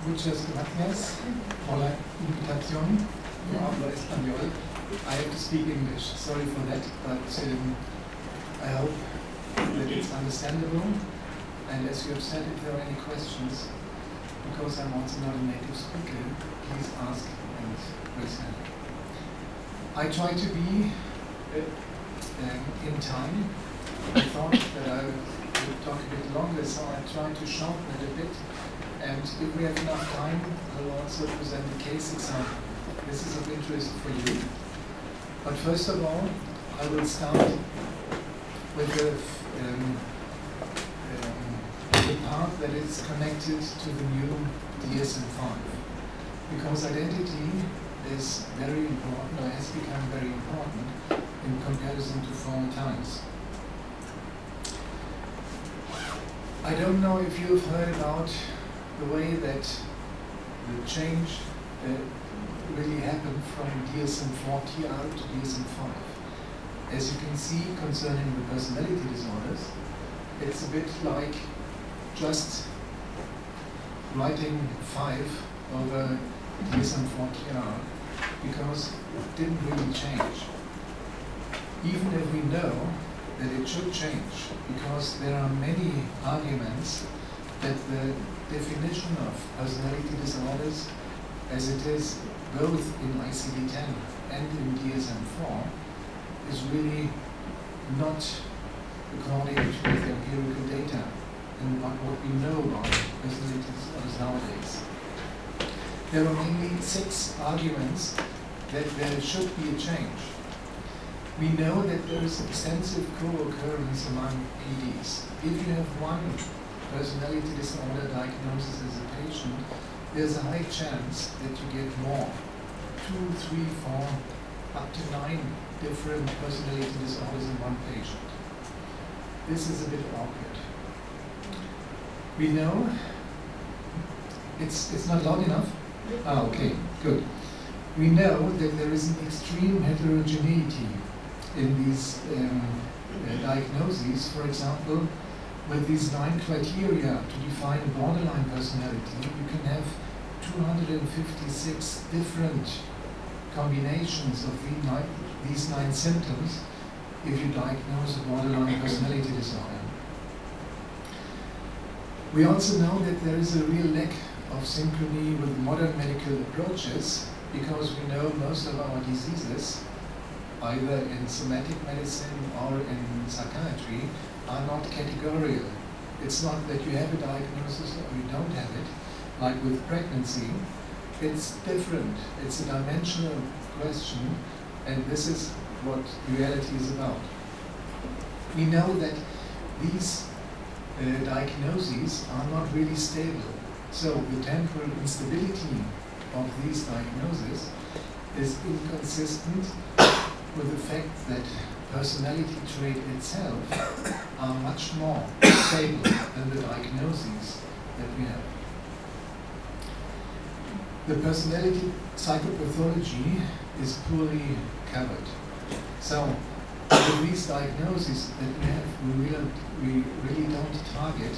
Muchas gracias por la invitación. Yo hablo español. I have to speak English. Sorry for that, but I hope that it's understandable. And as you have said, if there are any questions, because I'm also not a native speaker, please ask and raise hand. I try to be in time. I thought that I would talk a bit longer, so I try to shorten it a bit. And if we have enough time, I will also present a case example. This is of interest for you. But first of all, I will start with the part that is connected to the new DSM-5. Because identity is very important, or has become very important in comparison to former times. I don't know if you've heard about the way that the change really happened from DSM-4 TR to DSM-5. As you can see, concerning the personality disorders, it's a bit like just writing 5 over DSM-4 TR, because it didn't really change. Even if we know that it should change, because there are many arguments that the definition of personality disorders, as it is both in ICD-10 and in DSM-4, is really not according to the empirical data and what we know about personality disorders nowadays. There are mainly 6 arguments that there should be a change. We know that there is extensive co-occurrence among PDs. If you have one personality disorder diagnosis as a patient, there's a high chance that you get more. 2, 3, 4, up to 9 different personality disorders in one patient. This is a bit awkward. We know it's not loud enough? Ah, okay, good. We know that there is an extreme heterogeneity in these diagnoses. For example, with these 9 criteria to define a borderline personality, you can have 256 different combinations of these 9 symptoms if you diagnose a borderline personality disorder. We also know that there is a real lack of synchrony with modern medical approaches, because we know most of our diseases, either in somatic medicine or in psychiatry, are not categorical. It's not that you have a diagnosis or you don't have it, like with pregnancy. It's different. It's a dimensional question, and this is what reality is about. We know that these diagnoses are not really stable. So the temporal instability of these diagnoses is inconsistent with the fact that personality trait itself are much more stable than the diagnoses that we have. The personality psychopathology is poorly covered. So with these diagnoses that we have, we really don't target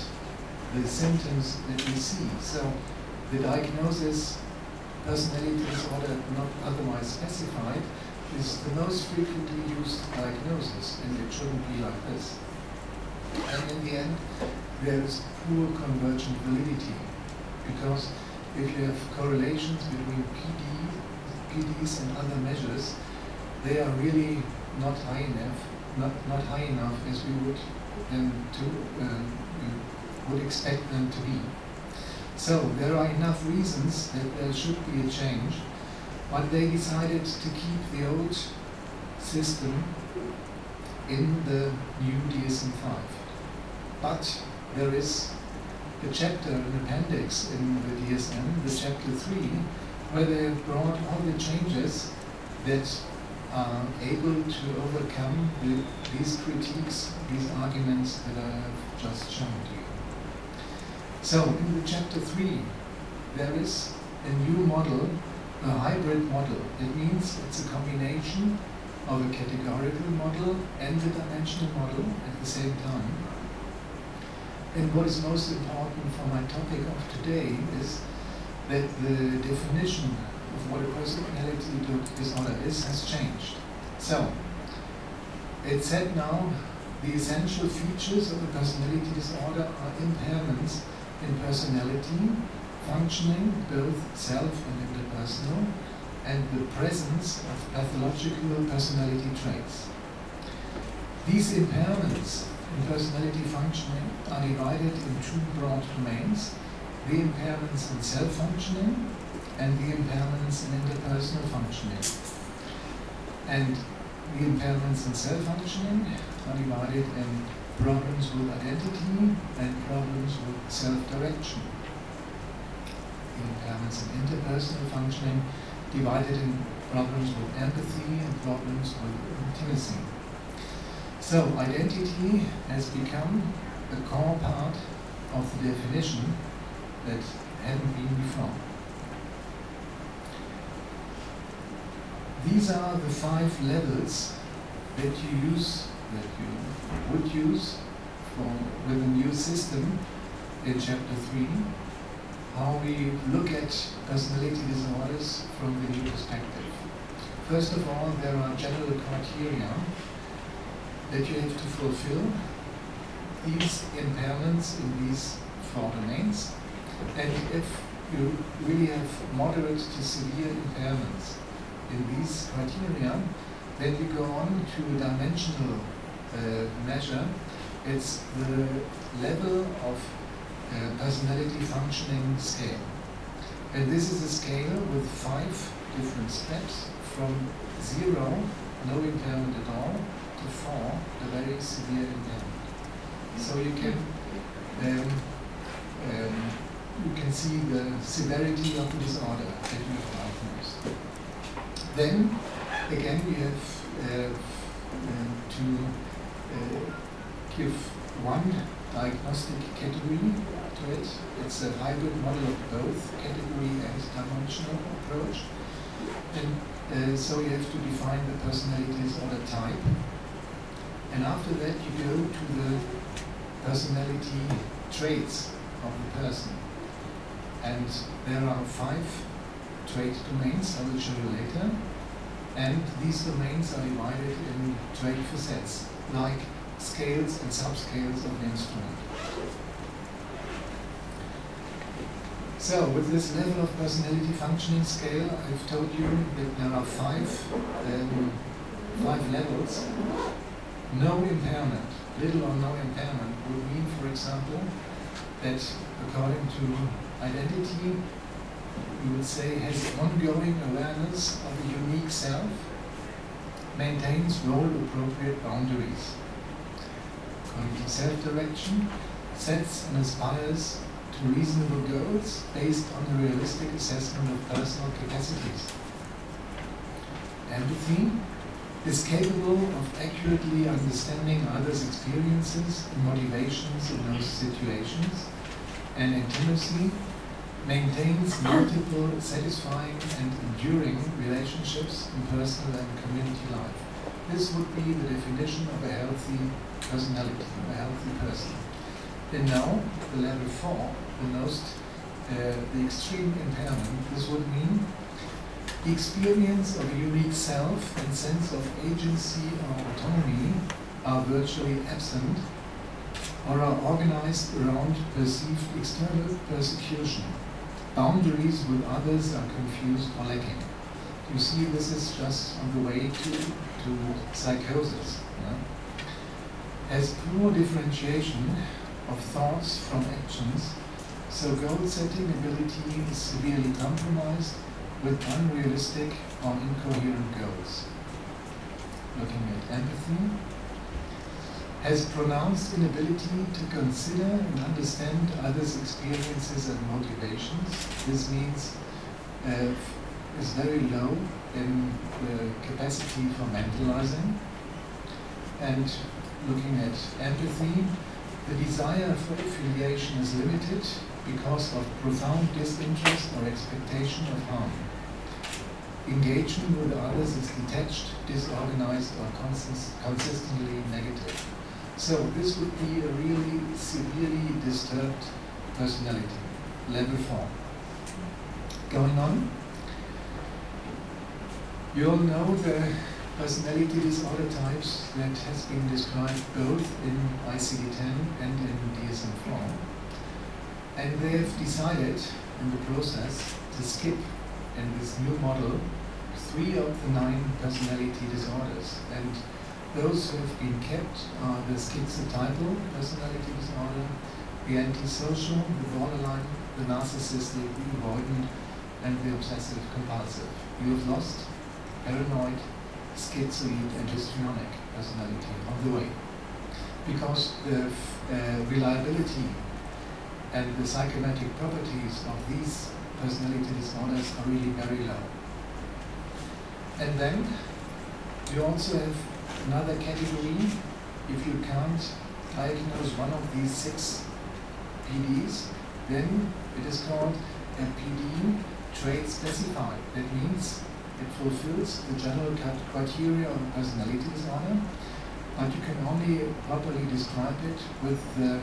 the symptoms that we see. So the diagnosis, personality disorder not otherwise specified, is the most frequently used diagnosis, and it shouldn't be like this. And in the end, there is poor convergent validity, because if you have correlations between PDs and other measures, they are really not high enough as we would expect them to be. So there are enough reasons that there should be a change, but they decided to keep the old system in the new DSM-5. But there is a chapter, an appendix in the DSM, the chapter 3, where they have brought all the changes that are able to overcome these critiques, these arguments that I have just shown to you. So in the chapter 3, there is a new model, a hybrid model. It means it's a combination of a categorical model and a dimensional model at the same time. And what is most important for my topic of today is that the definition of what a personality disorder is has changed. So, it's said now the essential features of a personality disorder are impairments in personality, functioning, both self and interpersonal, and the presence of pathological personality traits. These impairments in personality functioning are divided in two broad domains: the impairments in self-functioning and the impairments in interpersonal functioning. And the impairments in self-functioning are divided in problems with identity and problems with self-direction. The impairments in interpersonal functioning divided in problems with empathy and problems with intimacy. So, identity has become a core part of the definition that hadn't been before. These are the 5 levels that you would use with a new system in Chapter 3, how we look at personality disorders from the new perspective. First of all, there are general criteria that you have to fulfill these impairments in these 4 domains. And if you really have moderate to severe impairments in these criteria, then we go on to a dimensional measure. It's the level of personality functioning scale. And this is a scale with 5 different steps, from 0, no impairment at all, to 4, a very severe impairment. So you can see the severity of the disorder that you have diagnosed. Then, again, we have to give one diagnostic category to it. It's a hybrid model of both category and dimensional approach. And so you have to define the personality disorder type. And after that, you go to the personality traits of the person. And there are 5 trait domains I will show you later. And these domains are divided in trait facets, like scales and subscales of the instrument. So, with this level of personality functioning scale, I've told you that there are 5 levels. No impairment, little or no impairment, would mean, for example, that according to identity, we would say has ongoing awareness of a unique self, maintains role-appropriate boundaries. According to self-direction, sets and aspires to reasonable goals based on a realistic assessment of personal capacities. Empathy is capable of accurately understanding others' experiences and motivations in those situations, and intimacy maintains multiple satisfying and enduring relationships in personal and community life. This would be the definition of a healthy personality, a healthy person. And now, the level 4, the extreme impairment, this would mean the experience of a unique self and sense of agency or autonomy are virtually absent or are organized around perceived external persecution. Boundaries with others are confused or lacking. You see, this is just on the way to psychosis. Yeah? Has poor differentiation of thoughts from actions, so goal-setting ability is severely compromised with unrealistic or incoherent goals. Looking at empathy, has pronounced inability to consider and understand others' experiences and motivations. This means is very low in the capacity for mentalizing. And looking at empathy, the desire for affiliation is limited because of profound disinterest or expectation of harm. Engagement with others is detached, disorganized, or consistently negative. So this would be a really severely disturbed personality, level 4. Going on, you all know the personality disorder types that has been described both in ICD-10 and in DSM-4, and they have decided in the process to skip in this new model 3 of the 9 personality disorders, and those who have been kept are the schizotypal personality disorder, the antisocial, the borderline, the narcissistic, the avoidant, and the obsessive compulsive. You have lost paranoid, schizoid, and histrionic personality on the way, because the reliability and the psychometric properties of these personality disorders are really very low. And then you also have another category. If you can't diagnose one of these 6 PDs, then it is called a PD trait specified. That means it fulfills the general criteria of a personality disorder, but you can only properly describe it with the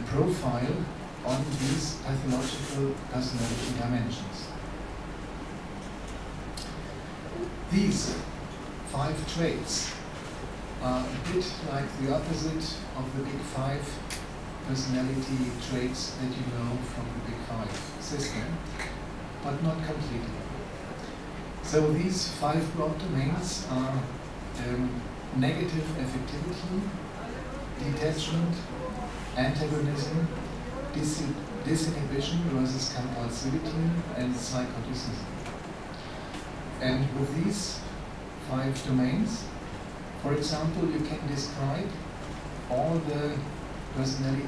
profile on these pathological personality dimensions. These 5 traits are a bit like the opposite of the big 5 personality traits that you know from the big 5 system, but not completely. So these 5 broad domains are negative affectivity, detachment, antagonism, disinhibition versus compulsivity, and psychoticism. And with these 5 domains, for example, you can describe all the personality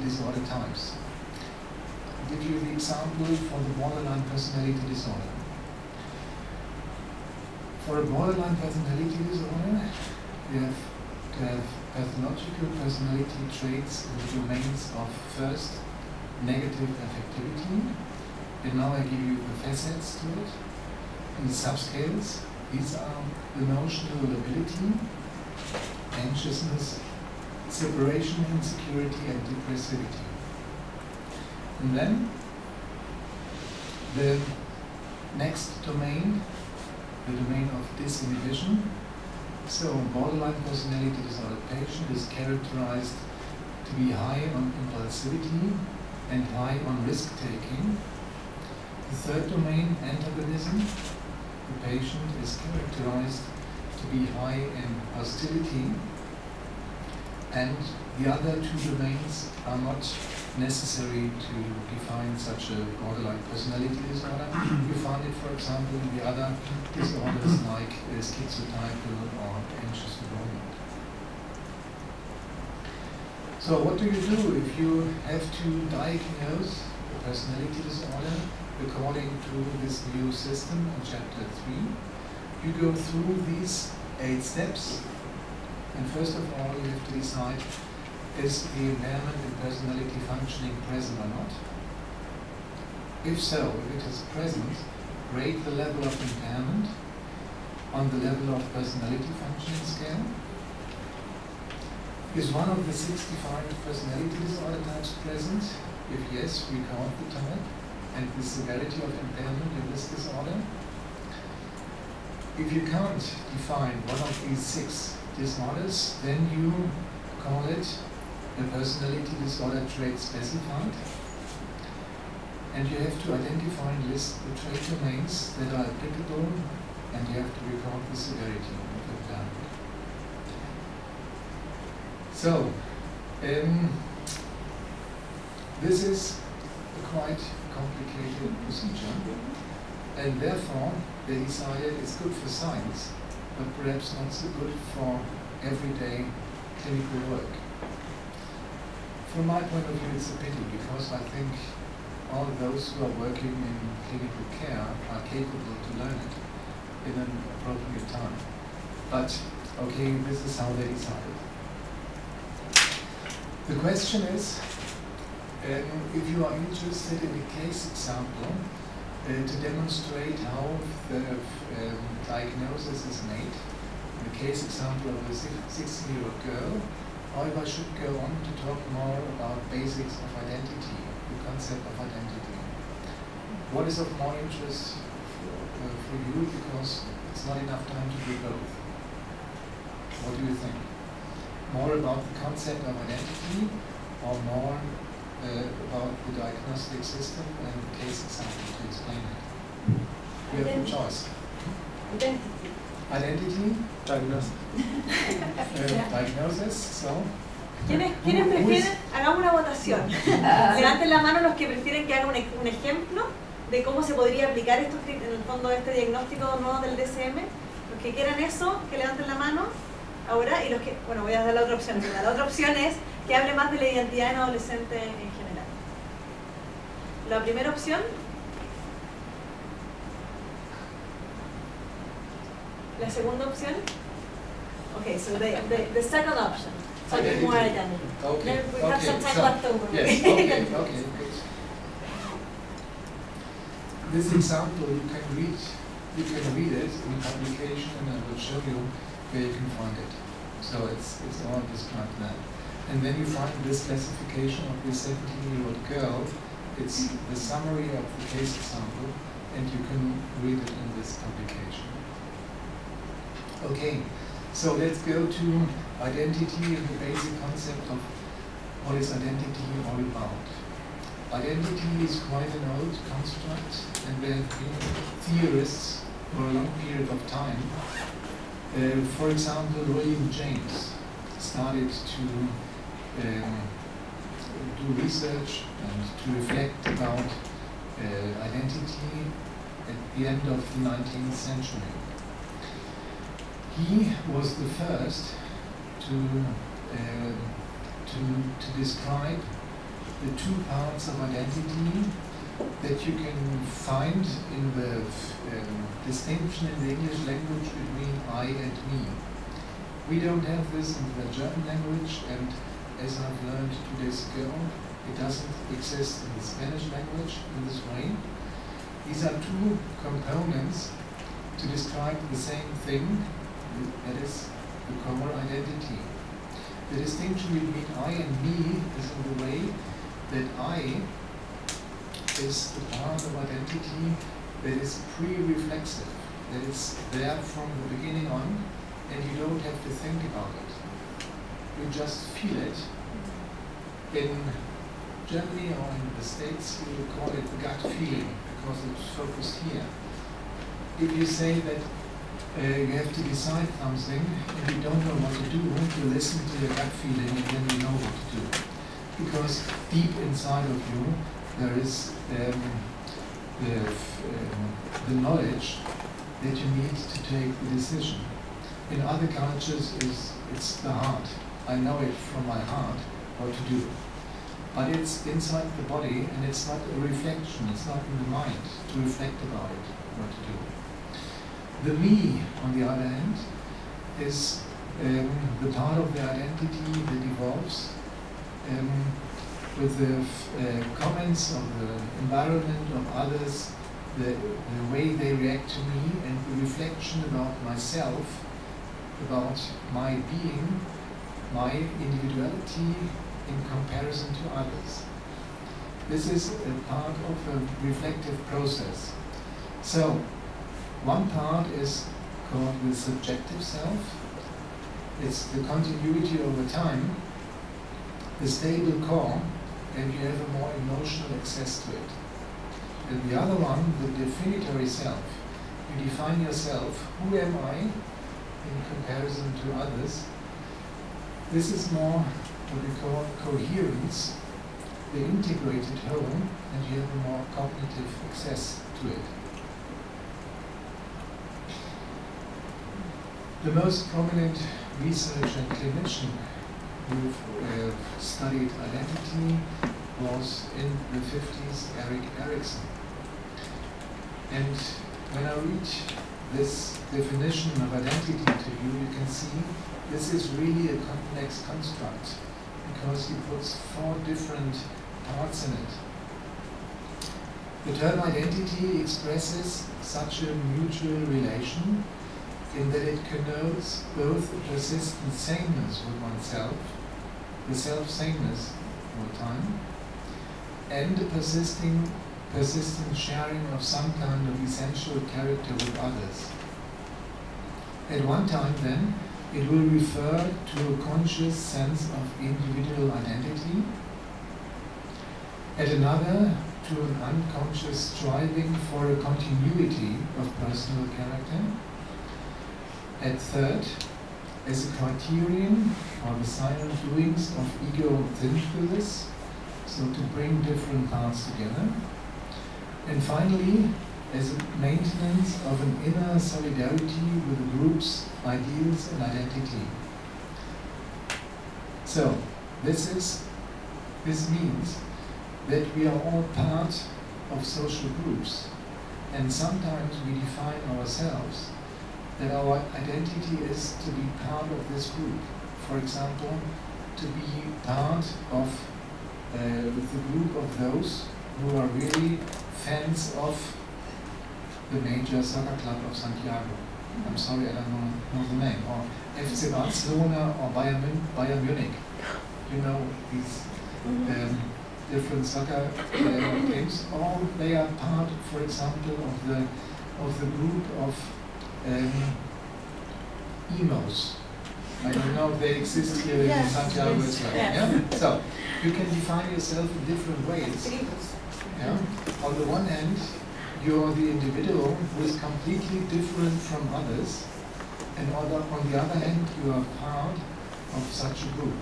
disorder types. I'll give you the example for the borderline personality disorder. For a borderline personality disorder, you have to have pathological personality traits in the domains of first, negative affectivity, and now I give you the facets to it. In the subscales, these are emotional lability, anxiousness, separation, insecurity, and depressivity. And then the next domain, the domain of disinhibition. So borderline personality disorder patient is characterized to be high on impulsivity and high on risk-taking. The third domain, antagonism. The patient is characterized to be high in hostility, and the other 2 domains are not necessary to define such a borderline personality disorder. You find it, for example, in the other disorders like schizotypal or anxious avoidant. So what do you do if you have to diagnose a personality disorder according to this new system in chapter 3? You go through these 8 steps, and first of all you have to decide, is the impairment in personality functioning present or not? If so, if it is present, rate the level of impairment on the level of personality functioning scale. Is one of the 65 personality disorder types present? If yes, record the type and the severity of impairment in this disorder. If you can't define one of these 6 disorders, then you call it a personality disorder trait specified, and you have to identify and list the trait domains that are applicable, and you have to record the severity of impairment. So, this is a quite complicated procedure, and therefore they decided it's good for science, but perhaps not so good for everyday clinical work. From my point of view, it's a pity, because I think all those who are working in clinical care are capable to learn it in an appropriate time. But, okay, this is how they decided. The question is, if you are interested in a case example to demonstrate how the diagnosis is made, the case example of a 16-year-old girl, or if I should go on to talk more about basics of identity, the concept of identity. what is of more interest for you, because it's not enough time to do both. What do you think? More about the concept of identity, or more about the diagnostic system and the case example to explain it? You have a choice. Identity. Identity? Diagnosis. Diagnosis, so? ¿Quiénes prefieren? Hagamos una votación. Levanten la mano los que prefieren que haga un ejemplo de cómo se podría aplicar esto, en el fondo, este diagnóstico nuevo del DSM. Los que quieran eso, que levanten la mano ahora, y los que, bueno, voy a dar la otra opción. La otra opción es que hable más de la identidad en adolescentes en general. La primera opción. La segunda opción. Okay, so the second option. So Identity. more identity. Okay. Then we have some time left over. Yes, okay, good. This example you can read it in publication, and I will show you where you can find it. So it's all described there. And then you find this classification of this 17-year-old girl. It's the summary of the case example, and you can read it in this publication. Okay, so let's go to identity and the basic concept of what is identity all about. Identity is quite an old construct, and there have been theorists for a long period of time. For example, William James started to do research and to reflect about identity at the end of the 19th century. He was the first to describe the two parts of identity that you can find in the distinction in the English language between I and me. We don't have this in the German language, and as I've learned 2 days ago, it doesn't exist in the Spanish language in this way. These are two components to describe the same thing, that is the core identity. The distinction between I and me is in the way that I is the part of identity that is pre-reflexive, that is there from the beginning on, and you don't have to think about it. You just feel it. In Germany or in the States, we would call it the gut feeling, because it's focused here. If you say that you have to decide something and you don't know what to do, you listen to your gut feeling and then you know what to do. Because deep inside of you there is the knowledge that you need to take the decision. In other cultures it's the heart. I know it from my heart what to do. But it's inside the body, and it's not a reflection, it's not in the mind to reflect about it, what to do. The me, on the other hand, is the part of the identity that evolves with the comments of the environment, of others, the way they react to me, and the reflection about myself, about my being, my individuality in comparison to others. This is a part of a reflective process. So, one part is called the subjective self. It's the continuity over time, the stable core, and you have a more emotional access to it. And the other one, the definitory self. You define yourself, who am I in comparison to others. This is more what we call coherence, the integrated whole, and you have a more cognitive access to it. The most prominent researcher and clinician who studied identity was in the 50s Erik Erikson. And when I read this definition of identity to you, you can see this is really a complex construct, because he puts 4 different parts in it. The term identity expresses such a mutual relation in that it connotes both a persistent sameness with oneself, the self-sameness all the time, and a persisting persistent sharing of some kind of essential character with others. At one time then, it will refer to a conscious sense of individual identity. At another, to an unconscious striving for a continuity of personal character. At third, as a criterion for the silent doings of ego synthesis, so to bring different parts together. And finally, as a maintenance of an inner solidarity with the group's ideals and identity. So, this means that we are all part of social groups, and sometimes we define ourselves that our identity is to be part of this group. For example, to be part of the group of those who are really fans of the major soccer club of Santiago. I'm sorry, I don't know the name. Or FC Barcelona or Bayern Munich. You know, these different soccer games. Or they are part, for example, of the group of emos. I don't know if they exist here in Santiago as well. Yeah? So, you can define yourself in different ways. Yeah? On the one hand, you are the individual who is completely different from others, and on the other hand, you are part of such a group.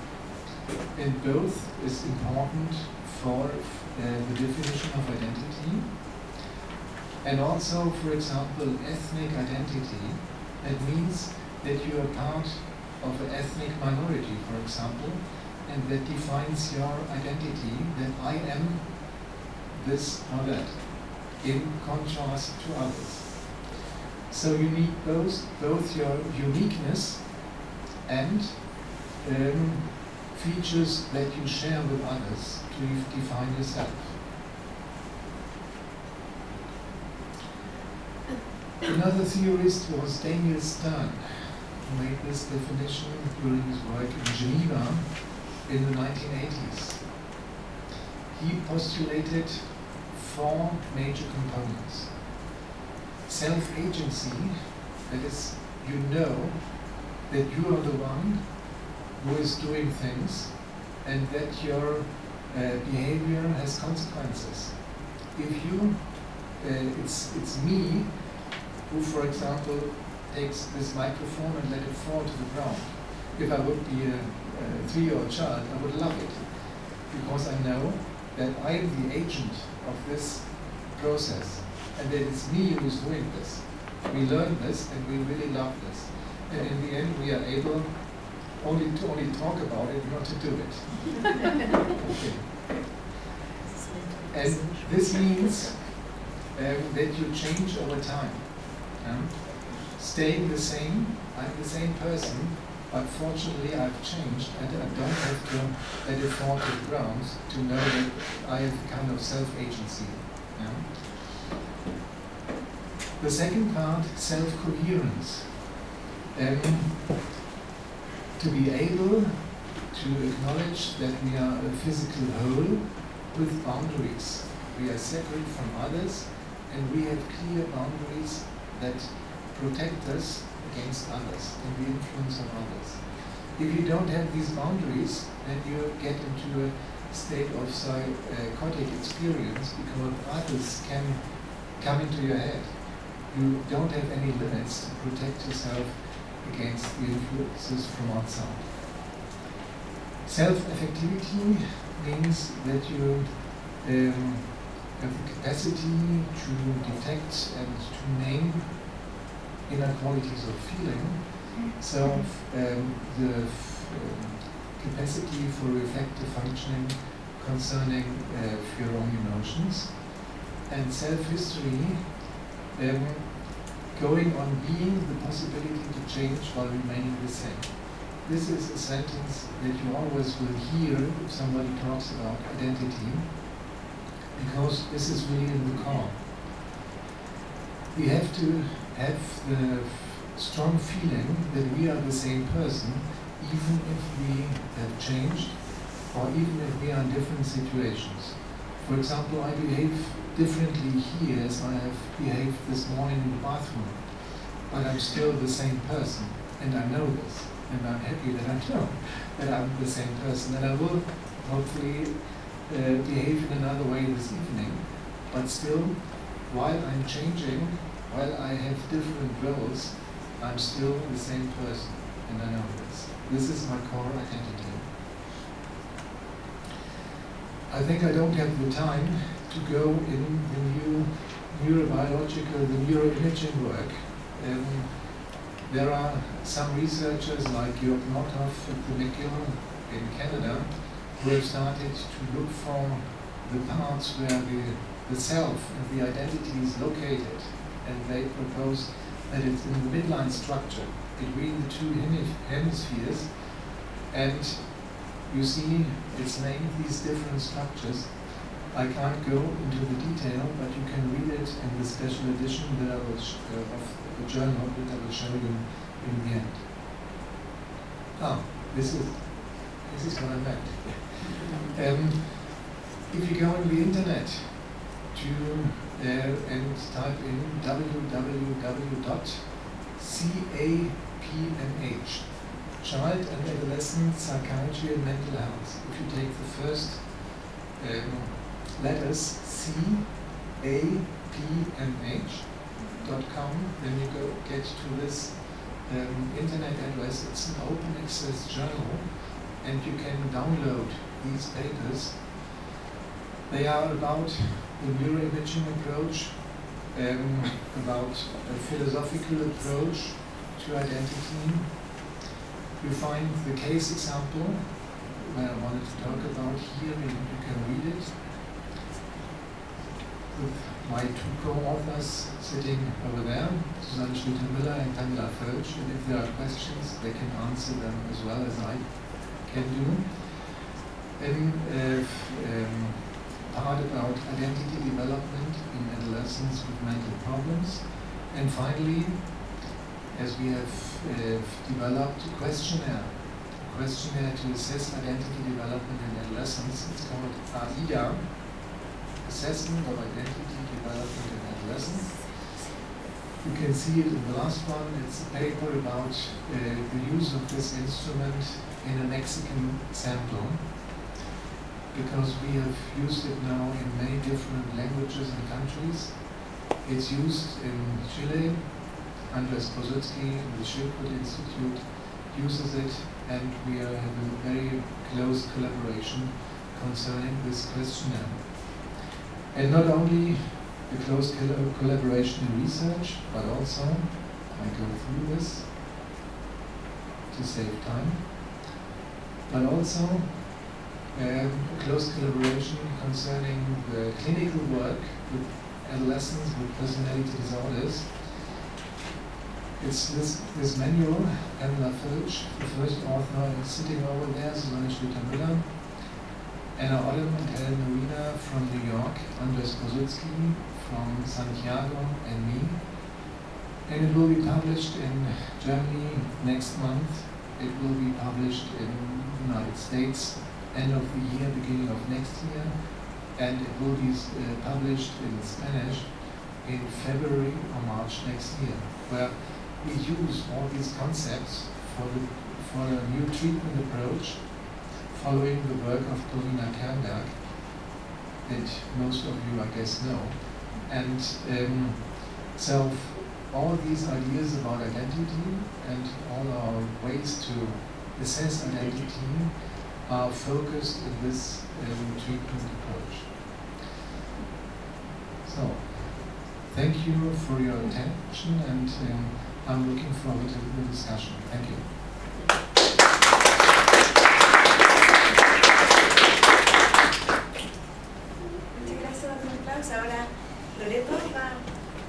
And both is important for the definition of identity. And also, for example, ethnic identity. That means that you are part of an ethnic minority, for example, and that defines your identity, that I am this or that, in contrast to others. So you need both your uniqueness and features that you share with others to define yourself. Another theorist was Daniel Stern, who made this definition during his work in Geneva in the 1980s. He postulated 4 major components. Self-agency, that is, you know that you are the one who is doing things and that your behavior has consequences. If you, it's me who, for example, takes this microphone and let it fall to the ground. If I would be a 3-year-old child, I would love it, because I know that I am the agent of this process, and that it's me who is doing this. We learn this, and we really love this. And in the end, we are able only to talk about it, not to do it. Okay. And this means that you change over time. Staying the same, I'm the same person, but fortunately I've changed and I don't have to let it fall to the ground to know that I have kind of self-agency. Yeah? The second part, self-coherence. To be able to acknowledge that we are a physical whole with boundaries. We are separate from others and we have clear boundaries that protect us against others and the influence of others. If you don't have these boundaries, then you get into a state of psychotic experience because others can come into your head. You don't have any limits to protect yourself against the influences from outside. Self-effectivity means that you have the capacity to detect and to name inner qualities of feeling. So the capacity for reflective functioning concerning your own emotions. And self-history, going on being the possibility to change while remaining the same. This is a sentence that you always will hear if somebody talks about identity, because this is really in the core. We have to have the strong feeling that we are the same person, even if we have changed, or even if we are in different situations. For example, I behave differently here as I have behaved this morning in the bathroom, but I'm still the same person, and I know this, and I'm happy that I know that I'm the same person, and I will hopefully behave in another way this evening, but still, while I'm changing, while I have different roles, I'm still the same person, and I know this. This is my core identity. I think I don't have the time to go in the new neurobiological, the neuroimaging work. There are some researchers like Jörg Nordhoff at the McGill in Canada who have started to look for the parts where the self and the identity is located, and they propose that it's in the midline structure between the two hemispheres, and you see it's named these different structures. I can't go into the detail, but you can read it in the special edition that I will of the journal that I will show you in the end. This is what I meant. If you go on the internet and type in www.CAPMH, Child and Adolescent Psychiatry and Mental Health. If you take the first letters CAPMH.com, then you get to this internet address. It's an open access journal, and you can download these papers. They are about the neuroimaging approach, about a philosophical approach to identity. You find the case example that I wanted to talk about here, and you can read it with my two co-authors sitting over there, Susanne Schlüter-Müller and Tangela Völsch, and if there are questions, they can answer them as well as I can do. And part about identity development in adolescents with mental problems. And finally, as we have developed a questionnaire to assess identity development in adolescence. It's called AIDA, Assessment of Identity Development in Adolescence. You can see it in the last one. It's a paper about the use of this instrument in a Mexican sample, because we have used it now in many different languages and countries. It's used in Chile. Andres Kozutsky in the Schildwood Institute uses it, and we are having a very close collaboration concerning this questionnaire. And not only the close collaboration in research, but also, I go through this to save time, but also a close collaboration concerning the clinical work with adolescents with personality disorders. It's this manual, Tangela Völsch, the first author, is sitting over there, Susanne Schlüter-Müller, Anna Ollem and Helen Marina from New York, Andres Kozutsky from Santiago, and me. And it will be published in Germany next month. It will be published in the United States end of the year, beginning of next year. And it will be published in Spanish in February or March next year, where we use all these concepts for a new treatment approach, following the work of Paulina Kernberg, that most of you, I guess, know. And so all these ideas about identity and all our ways to assess identity are focused in this treatment approach. So, thank you for your attention, and I'm looking forward to the discussion. Thank you. Muchas gracias, doctor Klaus. Ahora Loreto va a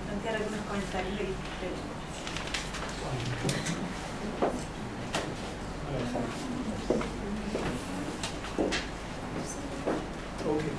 plantear algunos comentarios y preguntas. Okay.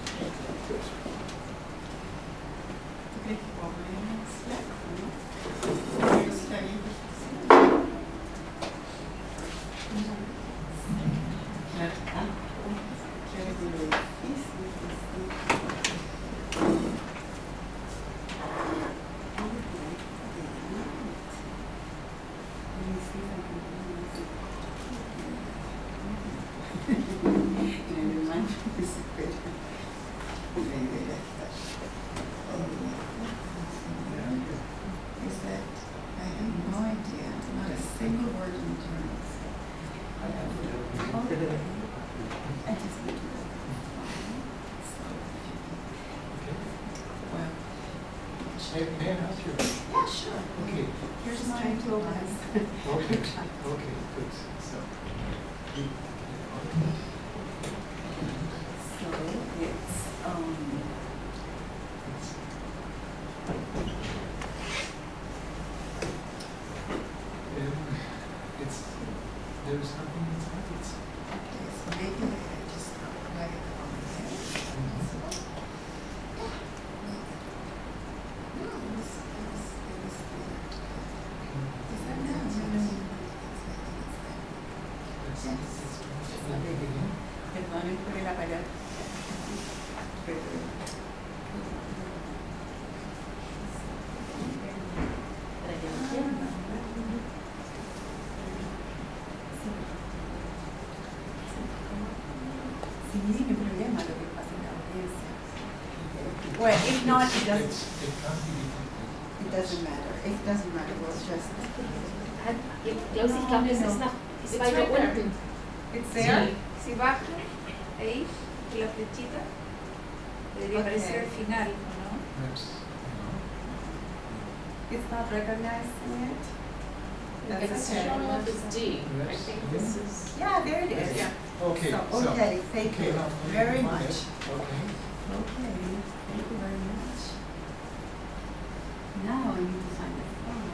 May I ask you? Yeah, sure. Okay. Here's my tokens. Okay. Okay. Good. So. So it's It's there's nothing inside. It's okay. So maybe I just write it on there. No, it was is that now? Perdonen por el aparato. Sí, no hay problema lo que pasa en la audiencia. Well, if not, it doesn't. It can't be detected. It doesn't matter. It doesn't matter. It was just. Klaus, ich glaube, das ist noch weiter unten. It's there. Si baja ahí, la flechita, debería Okay. aparecer al final, ¿no? That's, It's not recognizing it. It's That's okay. showing up as D. I Yes. think this is. Yeah, there it is. Yeah. Okay. So, okay, thank okay, you now, very yes, much. Okay. Okay, thank you very much. Now I need to find the file.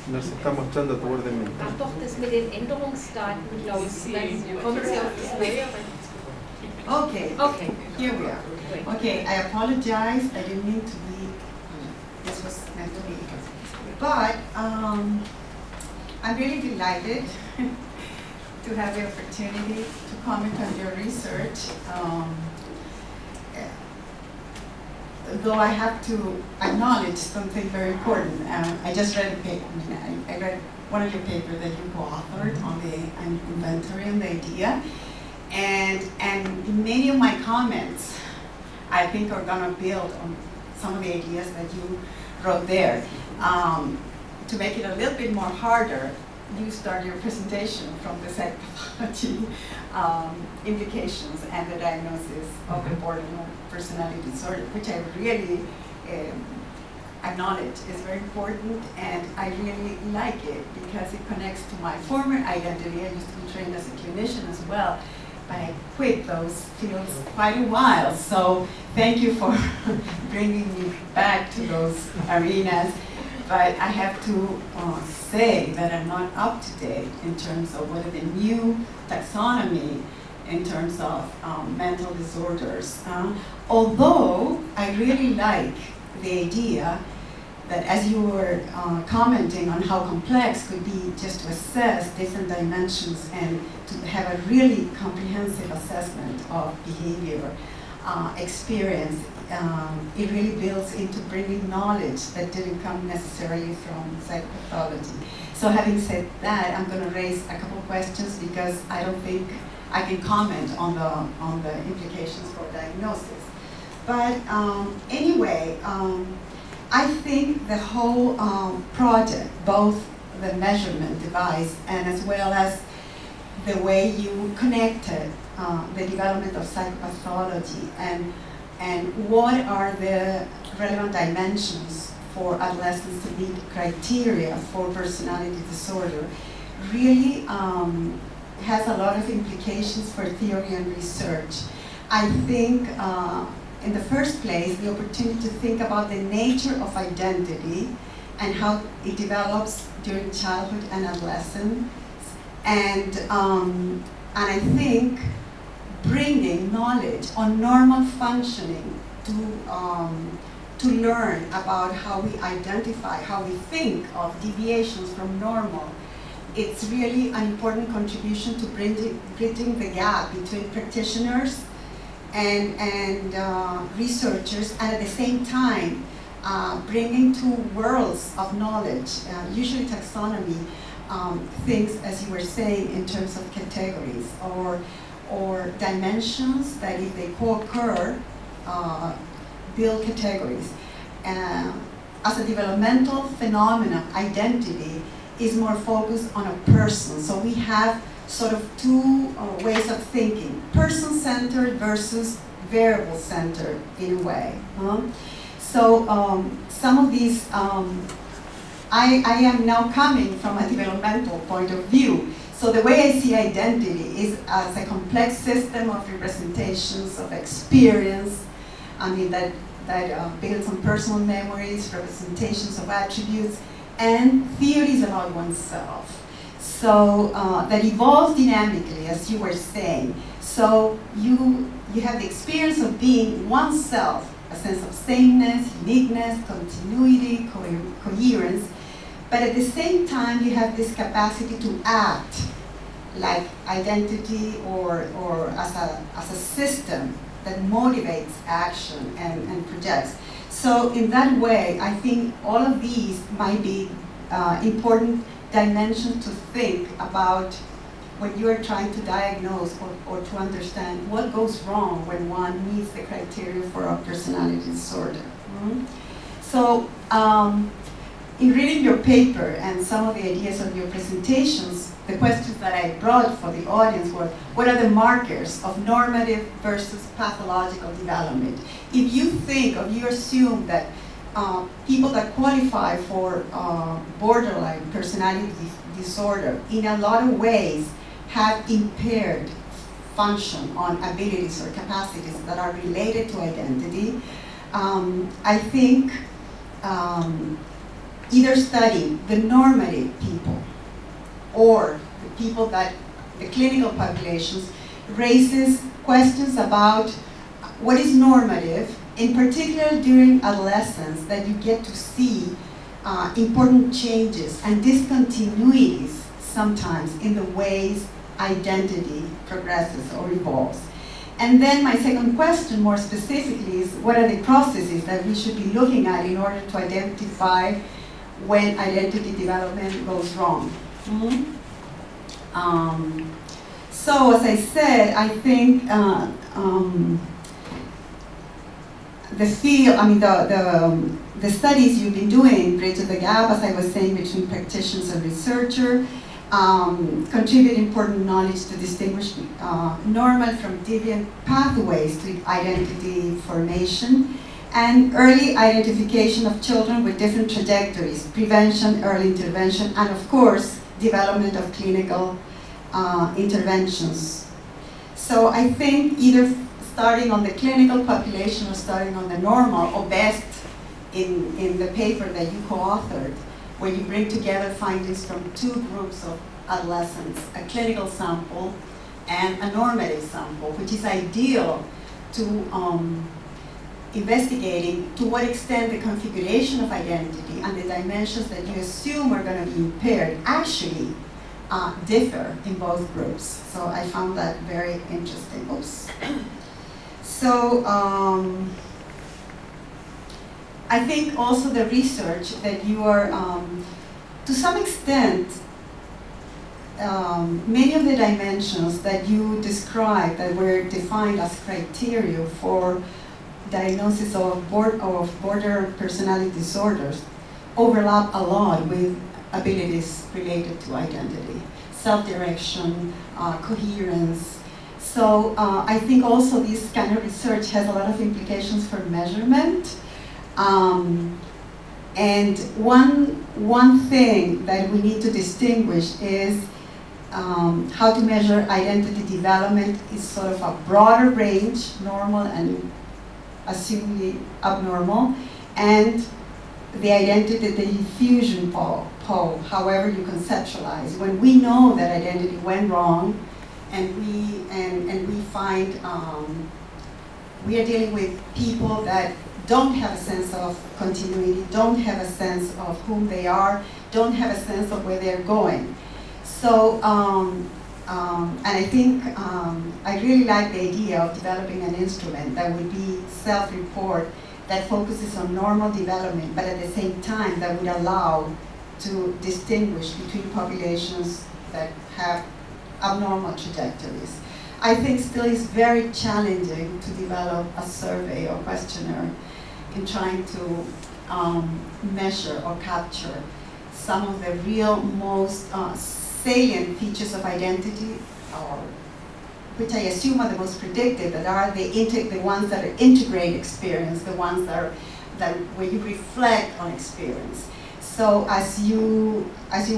Nos está mostrando tu orden mental. Ach doch, das mit den Änderungsdaten, Klaus. Dann kommen Sie auf das Mail. Okay, Okay. here we are. Great. Okay, I apologize. I didn't mean to be. This was meant to be. But I'm really delighted to have the opportunity to comment on your research. Though I have to acknowledge something very important. I just read a paper. I read one of your papers that you co-authored on the inventory and the idea, and many of my comments, I think, are going to build on some of the ideas that you wrote there. To make it a little bit more harder, you start your presentation from the psychopathology implications and the diagnosis of a borderline personality disorder, which I really acknowledge is very important, and I really like it because it connects to my former identity. I used to be trained as a clinician as well, but I quit those fields quite a while. So thank you for bringing me back to those arenas. But I have to say that I'm not up to date in terms of what are the new taxonomy in terms of mental disorders. Although I really like the idea that, as you were commenting on how complex could be just to assess different dimensions and to have a really comprehensive assessment of behavior, experience, it really builds into bringing knowledge that didn't come necessarily from psychopathology. So having said that, I'm going to raise a couple questions because I don't think I can comment on the implications for diagnosis. But anyway, I think the whole project, both the measurement device and as well as the way you connected the development of psychopathology and what are the relevant dimensions for adolescents to meet criteria for personality disorder, really has a lot of implications for theory and research. I think, in the first place, the opportunity to think about the nature of identity and how it develops during childhood and adolescence, and I think bringing knowledge on normal functioning to learn about how we identify, how we think of deviations from normal. It's really an important contribution to bridging the gap between practitioners and researchers, and at the same time bringing two worlds of knowledge, usually taxonomy, things, as you were saying, in terms of categories or dimensions that, if they co-occur, build categories. as a developmental phenomenon, identity is more focused on a person. So we have sort of two ways of thinking, person-centered versus variable-centered in a way. So some of these, I am now coming from a developmental point of view. So the way I see identity is as a complex system of representations of experience, I mean that builds on personal memories, representations of attributes, and theories about oneself. So that evolve dynamically, as you were saying. So you have the experience of being oneself, a sense of sameness, uniqueness, continuity, coherence, but at the same time you have this capacity to act like identity or as a system that motivates action and projects. So in that way, I think all of these might be important dimensions to think about when you are trying to diagnose or to understand what goes wrong when one meets the criteria for a personality disorder. So in reading your paper and some of the ideas of your presentations, the questions that I brought for the audience were, what are the markers of normative versus pathological development? If you think or you assume that people that qualify for borderline personality disorder in a lot of ways have impaired function on abilities or capacities that are related to identity, I think either studying the normative people or the people that, the clinical populations, raises questions about what is normative, in particular during adolescence, that you get to see important changes and discontinuities sometimes in the ways identity progresses or evolves. And then my second question, more specifically, is what are the processes that we should be looking at in order to identify when identity development goes wrong? So as I said, I think the field, I mean the studies you've been doing bridge the gap, as I was saying, between practitioners and researcher, contribute important knowledge to distinguish normal from deviant pathways to identity formation, and early identification of children with different trajectories, prevention, early intervention, and of course, development of clinical interventions. So I think either starting on the clinical population or starting on the normal, or best in the paper that you co-authored, where you bring together findings from two groups of adolescents, a clinical sample and a normative sample, which is ideal to investigating to what extent the configuration of identity and the dimensions that you assume are going to be impaired actually differ in both groups. So I found that very interesting. Oops. So I think also the research that you are, to some extent, many of the dimensions that you described that were defined as criteria for diagnosis of border personality disorders overlap a lot with abilities related to identity, self-direction, coherence. So I think also this kind of research has a lot of implications for measurement. And one thing that we need to distinguish is how to measure identity development is sort of a broader range, normal and assumedly abnormal, and the identity, the diffusion pole, however you conceptualize. When we know that identity went wrong, and we find we are dealing with people that don't have a sense of continuity, don't have a sense of whom they are, don't have a sense of where they're going. So, and I think I really like the idea of developing an instrument that would be self-report that focuses on normal development, but at the same time that would allow to distinguish between populations that have abnormal trajectories. I think still it's very challenging to develop a survey or questionnaire in trying to measure or capture some of the real most salient features of identity, or which I assume are the most predictive, that are the ones that are integrate experience, the ones that where you reflect on experience. So as you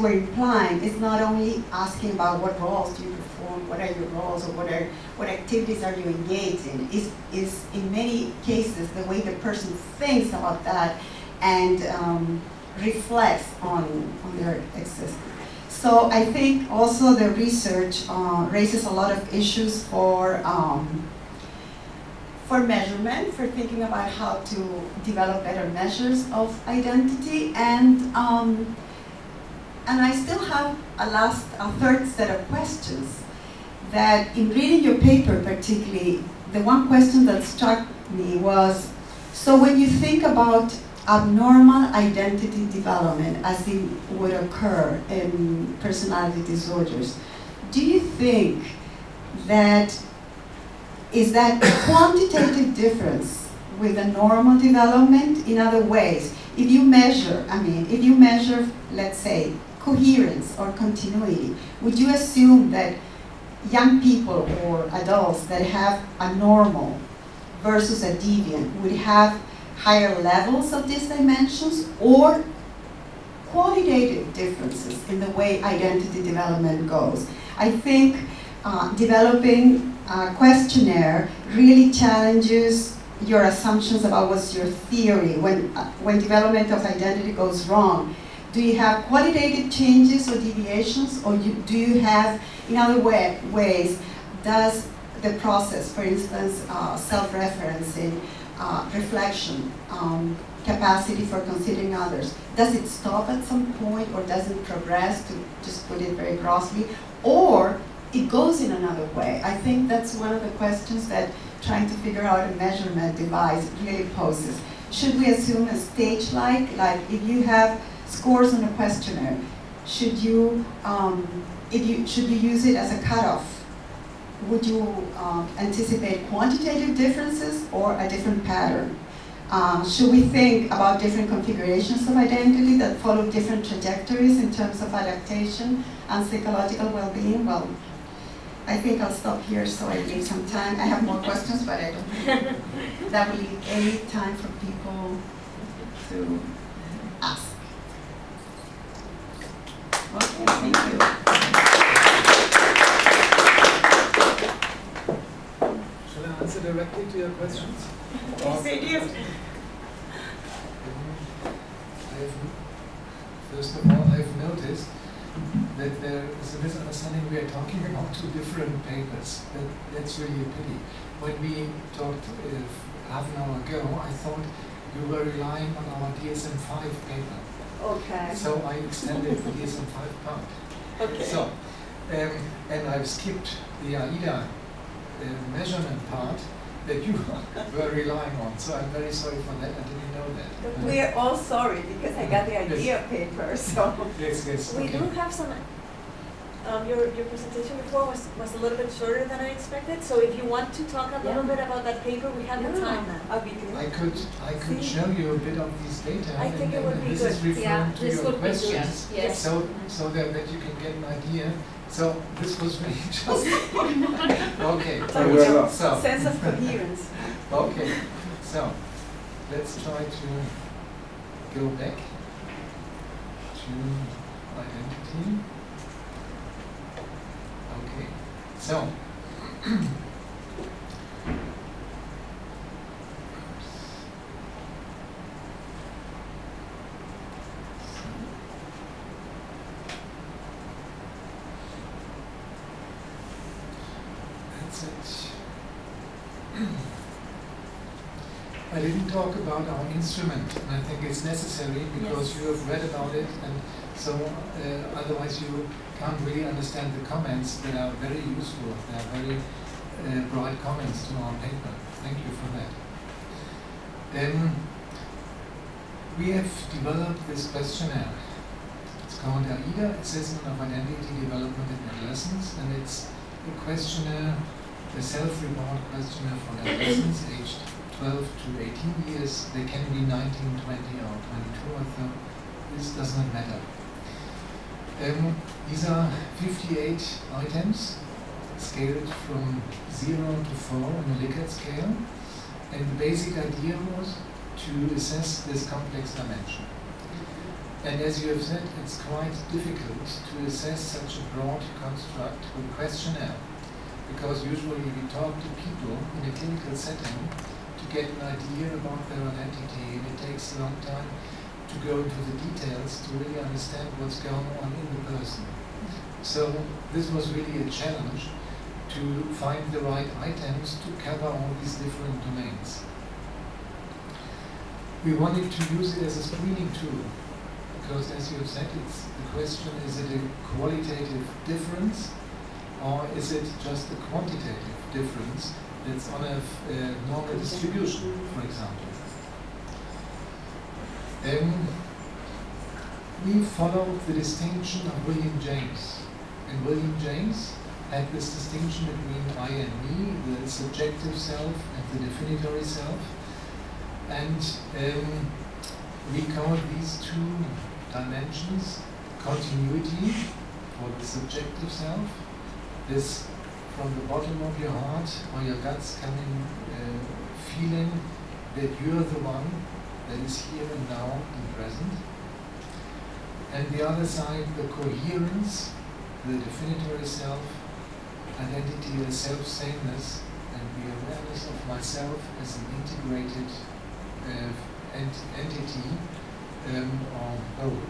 were implying, it's not only asking about what roles do you perform, what are your roles, or what activities are you engaged in. Is in many cases the way the person thinks about that and reflects on their existence. So I think also the research raises a lot of issues for measurement, for thinking about how to develop better measures of identity, and I still have a third set of questions that, in reading your paper particularly, the one question that struck me was, so when you think about abnormal identity development as it would occur in personality disorders, do you think that is that quantitative difference with the normal development? In other ways, if you measure, let's say, coherence or continuity, would you assume that young people or adults that have a normal versus a deviant would have higher levels of these dimensions, or qualitative differences in the way identity development goes? I think developing a questionnaire really challenges your assumptions about what's your theory. When development of identity goes wrong, do you have qualitative changes or deviations, or do you have, in other ways, does the process, for instance, self-referencing, reflection, capacity for considering others, does it stop at some point, or does it progress, to just put it very grossly, or it goes in another way? I think that's one of the questions that trying to figure out a measurement device really poses. Should we assume a stage-like, if you have scores on a questionnaire, should you use it as a cutoff? Would you anticipate quantitative differences or a different pattern? Should we think about different configurations of identity that follow different trajectories in terms of adaptation and psychological well-being? Well, I think I'll stop here so I leave some time. I have more questions, but I don't think that will leave any time for people to ask. Okay, thank you. Shall I answer directly to your questions? Yes. First of all, I've noticed that there is a misunderstanding. We are talking about two different papers. That's really a pity. When we talked half an hour ago, I thought you were relying on our DSM-5 paper. Okay. So I extended the DSM-5 part. Okay. So, and I've skipped the AIDA measurement part that you were relying on. So I'm very sorry for that. I didn't know that. We are all sorry because I got the idea paper. So Yes. We Okay. do have some. Your presentation before was a little bit shorter than I expected. So if you want to talk a little bit about that paper, we have the time now. I'll be good. I could show you a bit of these data. I think it would be this good. is referring to this your would be good. questions. Yes. So that you can get an idea. So this was really just okay. So Sense of coherence. okay. So let's try to go back to identity. Okay. So that's it. I didn't talk about our instrument, and I think it's necessary because you have read about it, and so otherwise you can't really understand the comments that are very useful. They are very bright comments to our paper. Thank you for that. Then we have developed this questionnaire. It's called AIDA, Assessment of Identity Development in Adolescence, and it's a questionnaire, a self-report questionnaire for adolescents aged 12 to 18 years, they can be 19, 20 or 22 or so. This does not matter. These are 58 items scaled from 0 to 4 on a Likert scale, and the basic idea was to assess this complex dimension. And as you have said, it's quite difficult to assess such a broad construct with a questionnaire, because usually we talk to people in a clinical setting to get an idea about their identity, and it takes a long time to go into the details to really understand what's going on in the person. So this was really a challenge to find the right items to cover all these different domains. We wanted to use it as a screening tool, because as you have said, it's the question, is it a qualitative difference or is it just a quantitative difference that's on a normal distribution, for example. We followed the distinction of William James. And William James had this distinction between I and me, the subjective self and the definitory self. And we call these two dimensions continuity for the subjective self, this from the bottom of your heart or your guts coming feeling that you're the one that is here and now and present. And the other side, the coherence, the definitory self, identity as self-sameness, and the awareness of myself as an integrated entity or whole.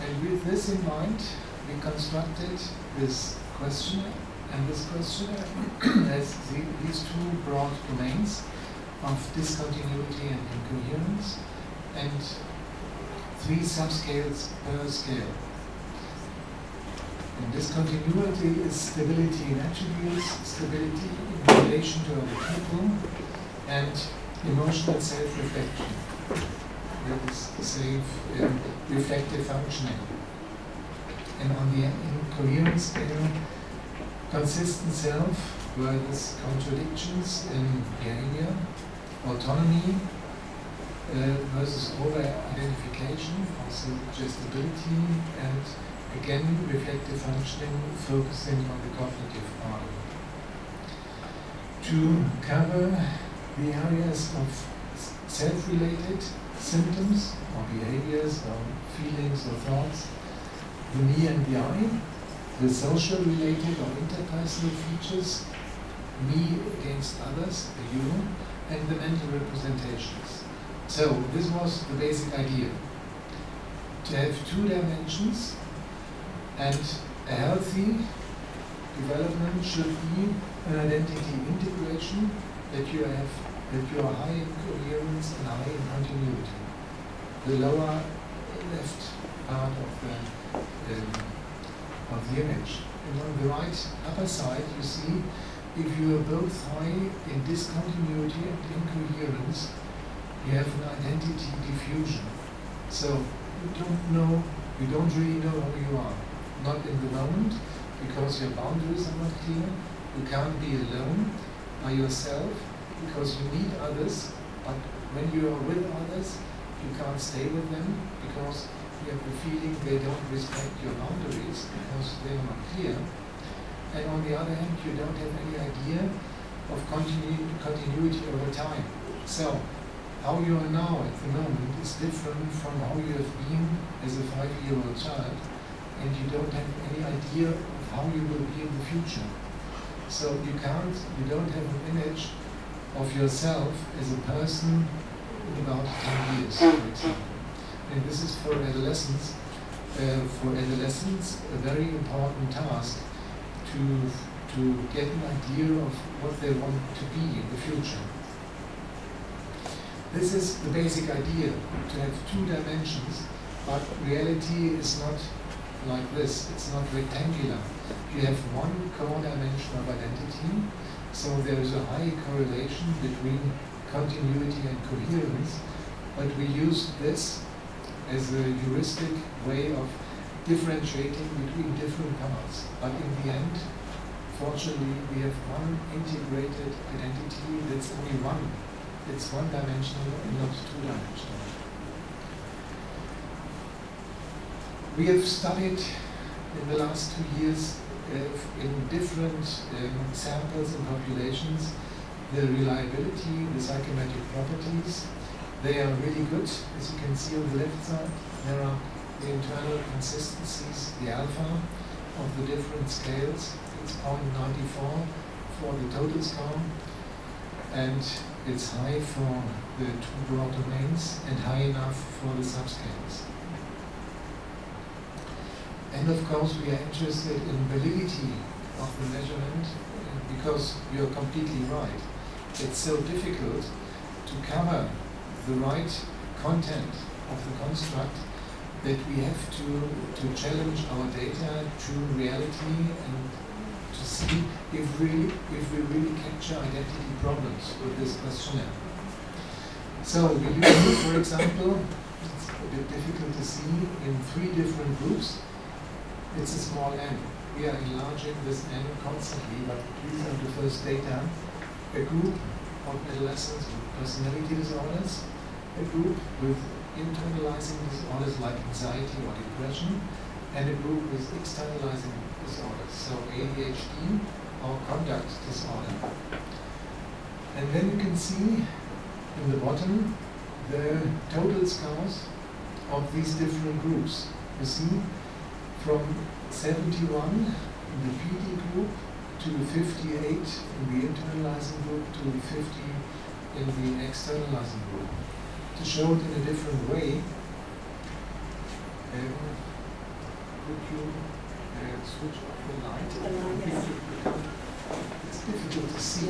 And with this in mind, we constructed this questionnaire, and this questionnaire has these two broad domains of discontinuity and incoherence, and 3 subscales per scale. And discontinuity is stability in attributes, stability in relation to other people, and emotional self-reflection. That is safe, reflective functioning. And on the incoherence scale, consistent self, where there's contradictions in behavior, autonomy versus over-identification, also suggestibility, and again reflective functioning, focusing on the cognitive part. To cover the areas of self-related symptoms or behaviors or feelings or thoughts, the me and the I, the social-related or interpersonal features, me against others, the you, and the mental representations. So this was the basic idea, to have 2 dimensions, and a healthy development should be an identity integration, that you are high in coherence and high in continuity. The lower left part of the image. And on the right upper side, you see if you are both high in discontinuity and incoherence, you have an identity diffusion. So you don't really know who you are. Not in the moment, because your boundaries are not clear. You can't be alone by yourself, because you need others, but when you are with others, you can't stay with them, because you have the feeling they don't respect your boundaries, because they are not clear. And on the other hand, you don't have any idea of continuity over time. So, how you are now at the moment is different from how you have been as a 5-year-old child, and you don't have any idea of how you will be in the future. So you don't have an image of yourself as a person in about 10 years, for example. And this is for adolescents. For adolescents, a very important task to get an idea of what they want to be in the future. This is the basic idea, to have 2 dimensions, but reality is not like this. It's not rectangular. You have one core dimension of identity, so there is a high correlation between continuity and coherence, but we use this as a heuristic way of differentiating between different parts. But in the end, fortunately, we have one integrated identity that's only one. It's one-dimensional and not two-dimensional. We have studied in the last 2 years in different samples and populations the reliability, the psychometric properties. They are really good. As you can see on the left side, there are the internal consistencies, the alpha of the different scales. It's 0.94 for the total score, and it's high for the two broad domains and high enough for the subscales. And of course, we are interested in validity of the measurement because you're completely right. It's so difficult to cover the right content of the construct that we have to challenge our data to reality and to see if we really capture identity problems with this questionnaire. So we use, for example, it's a bit difficult to see, in 3 different groups. It's a small n. We are enlarging this n constantly, but these are the first data. A group of adolescents with personality disorders, a group with internalizing disorders like anxiety or depression, and a group with externalizing disorders, so ADHD or conduct disorder. And then you can see in the bottom the total scores of these different groups. You see, from 71 in the PD group to 58 in the internalizing group to 50 in the externalizing group. To show it in a different way, could you switch off the light? It's difficult to see.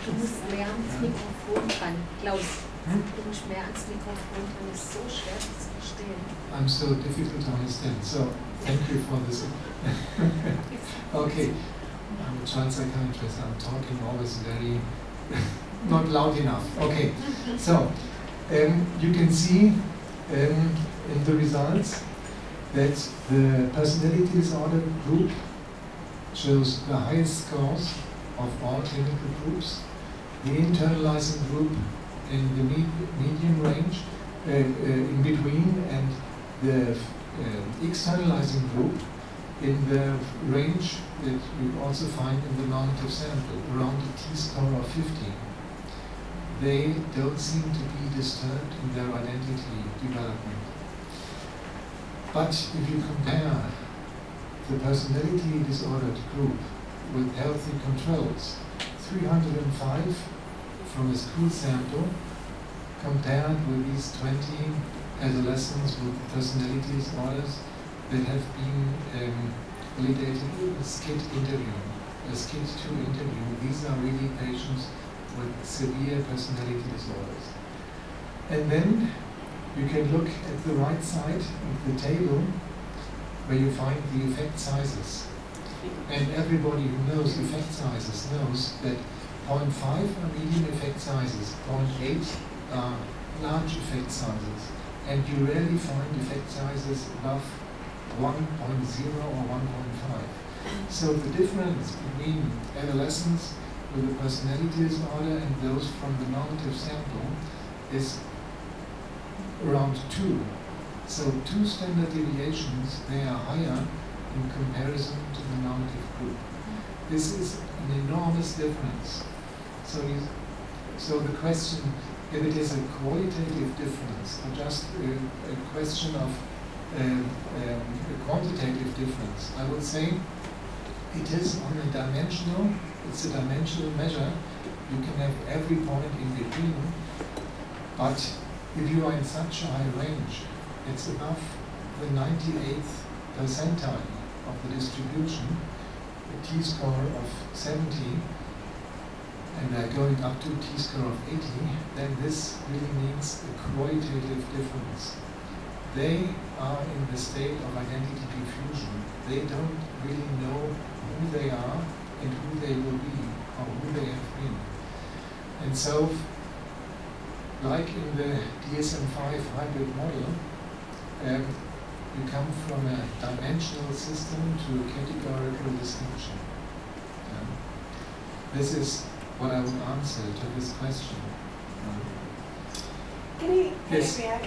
Du musst mehr ans Mikrofon ran, Klaus. Du musst mehr ans Mikrofon ran, das ist so schwer zu verstehen. I'm so difficult to understand, so thank you for this. Okay, I'm a child psychiatrist, I'm talking always very not loud enough. Okay, so you can see in the results that the personality disorder group shows the highest scores of all clinical groups. The internalizing group in the medium range, in between, and the externalizing group in the range that you also find in the normative sample, around a t-score of 15. They don't seem to be disturbed in their identity development. But if you compare the personality disordered group with healthy controls, 305 from a school sample, compared with these 20 adolescents with personality disorders that have been validated with a SCID interview, a SCID-2 interview. These are really patients with severe personality disorders. And then you can look at the right side of the table where you find the effect sizes. And everybody who knows effect sizes knows that 0.5 are medium effect sizes, 0.8 are large effect sizes, and you rarely find effect sizes above 1.0 or 1.5. So the difference between adolescents with a personality disorder and those from the normative sample is around 2. So 2 standard deviations, they are higher in comparison to the normative group. This is an enormous difference. So the question, if it is a qualitative difference or just a question of a quantitative difference, I would say it is on a dimensional, it's a dimensional measure. You can have every point in between, but if you are in such a high range, it's above the 98th percentile of the distribution, a t-score of 70, and they're going up to a t-score of 80, then this really means a qualitative difference. They are in the state of identity diffusion. They don't really know who they are and who they will be or who they have been. And so, like in the DSM-5 hybrid model, you come from a dimensional system to a categorical distinction. this is what I would answer to this question. Can I Yes. react?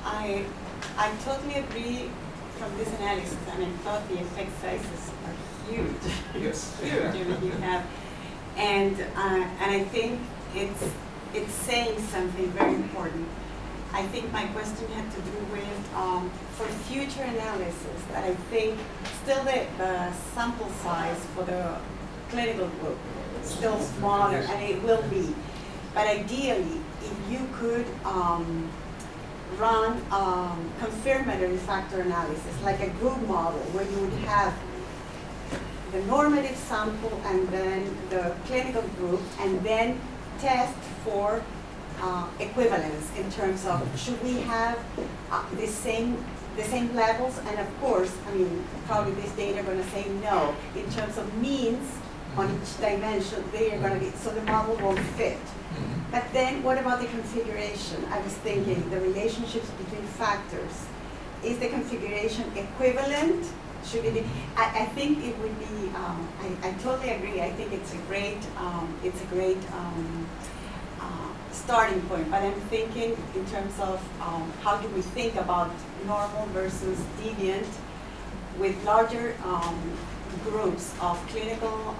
I totally agree from this analysis, and I thought the effect sizes are huge. Yes. Huge. I mean, you have, and I think it's saying something very important. I think my question had to do with for future analysis that I think still the sample size for the clinical group is still smaller, and it will be. But ideally, if you could run confirmatory factor analysis, like a group model, where you would have the normative sample and then the clinical group, and then test for equivalence in terms of should we have the same levels, and of course, I mean, probably this data are going to say no. In terms of means on each dimension, they are going to be, so the model won't fit. But then what about the configuration? I was thinking the relationships between factors. Is the configuration equivalent? Should it be? I think it would be, I totally agree. I think it's a great starting point. But I'm thinking in terms of how do we think about normal versus deviant with larger groups of clinical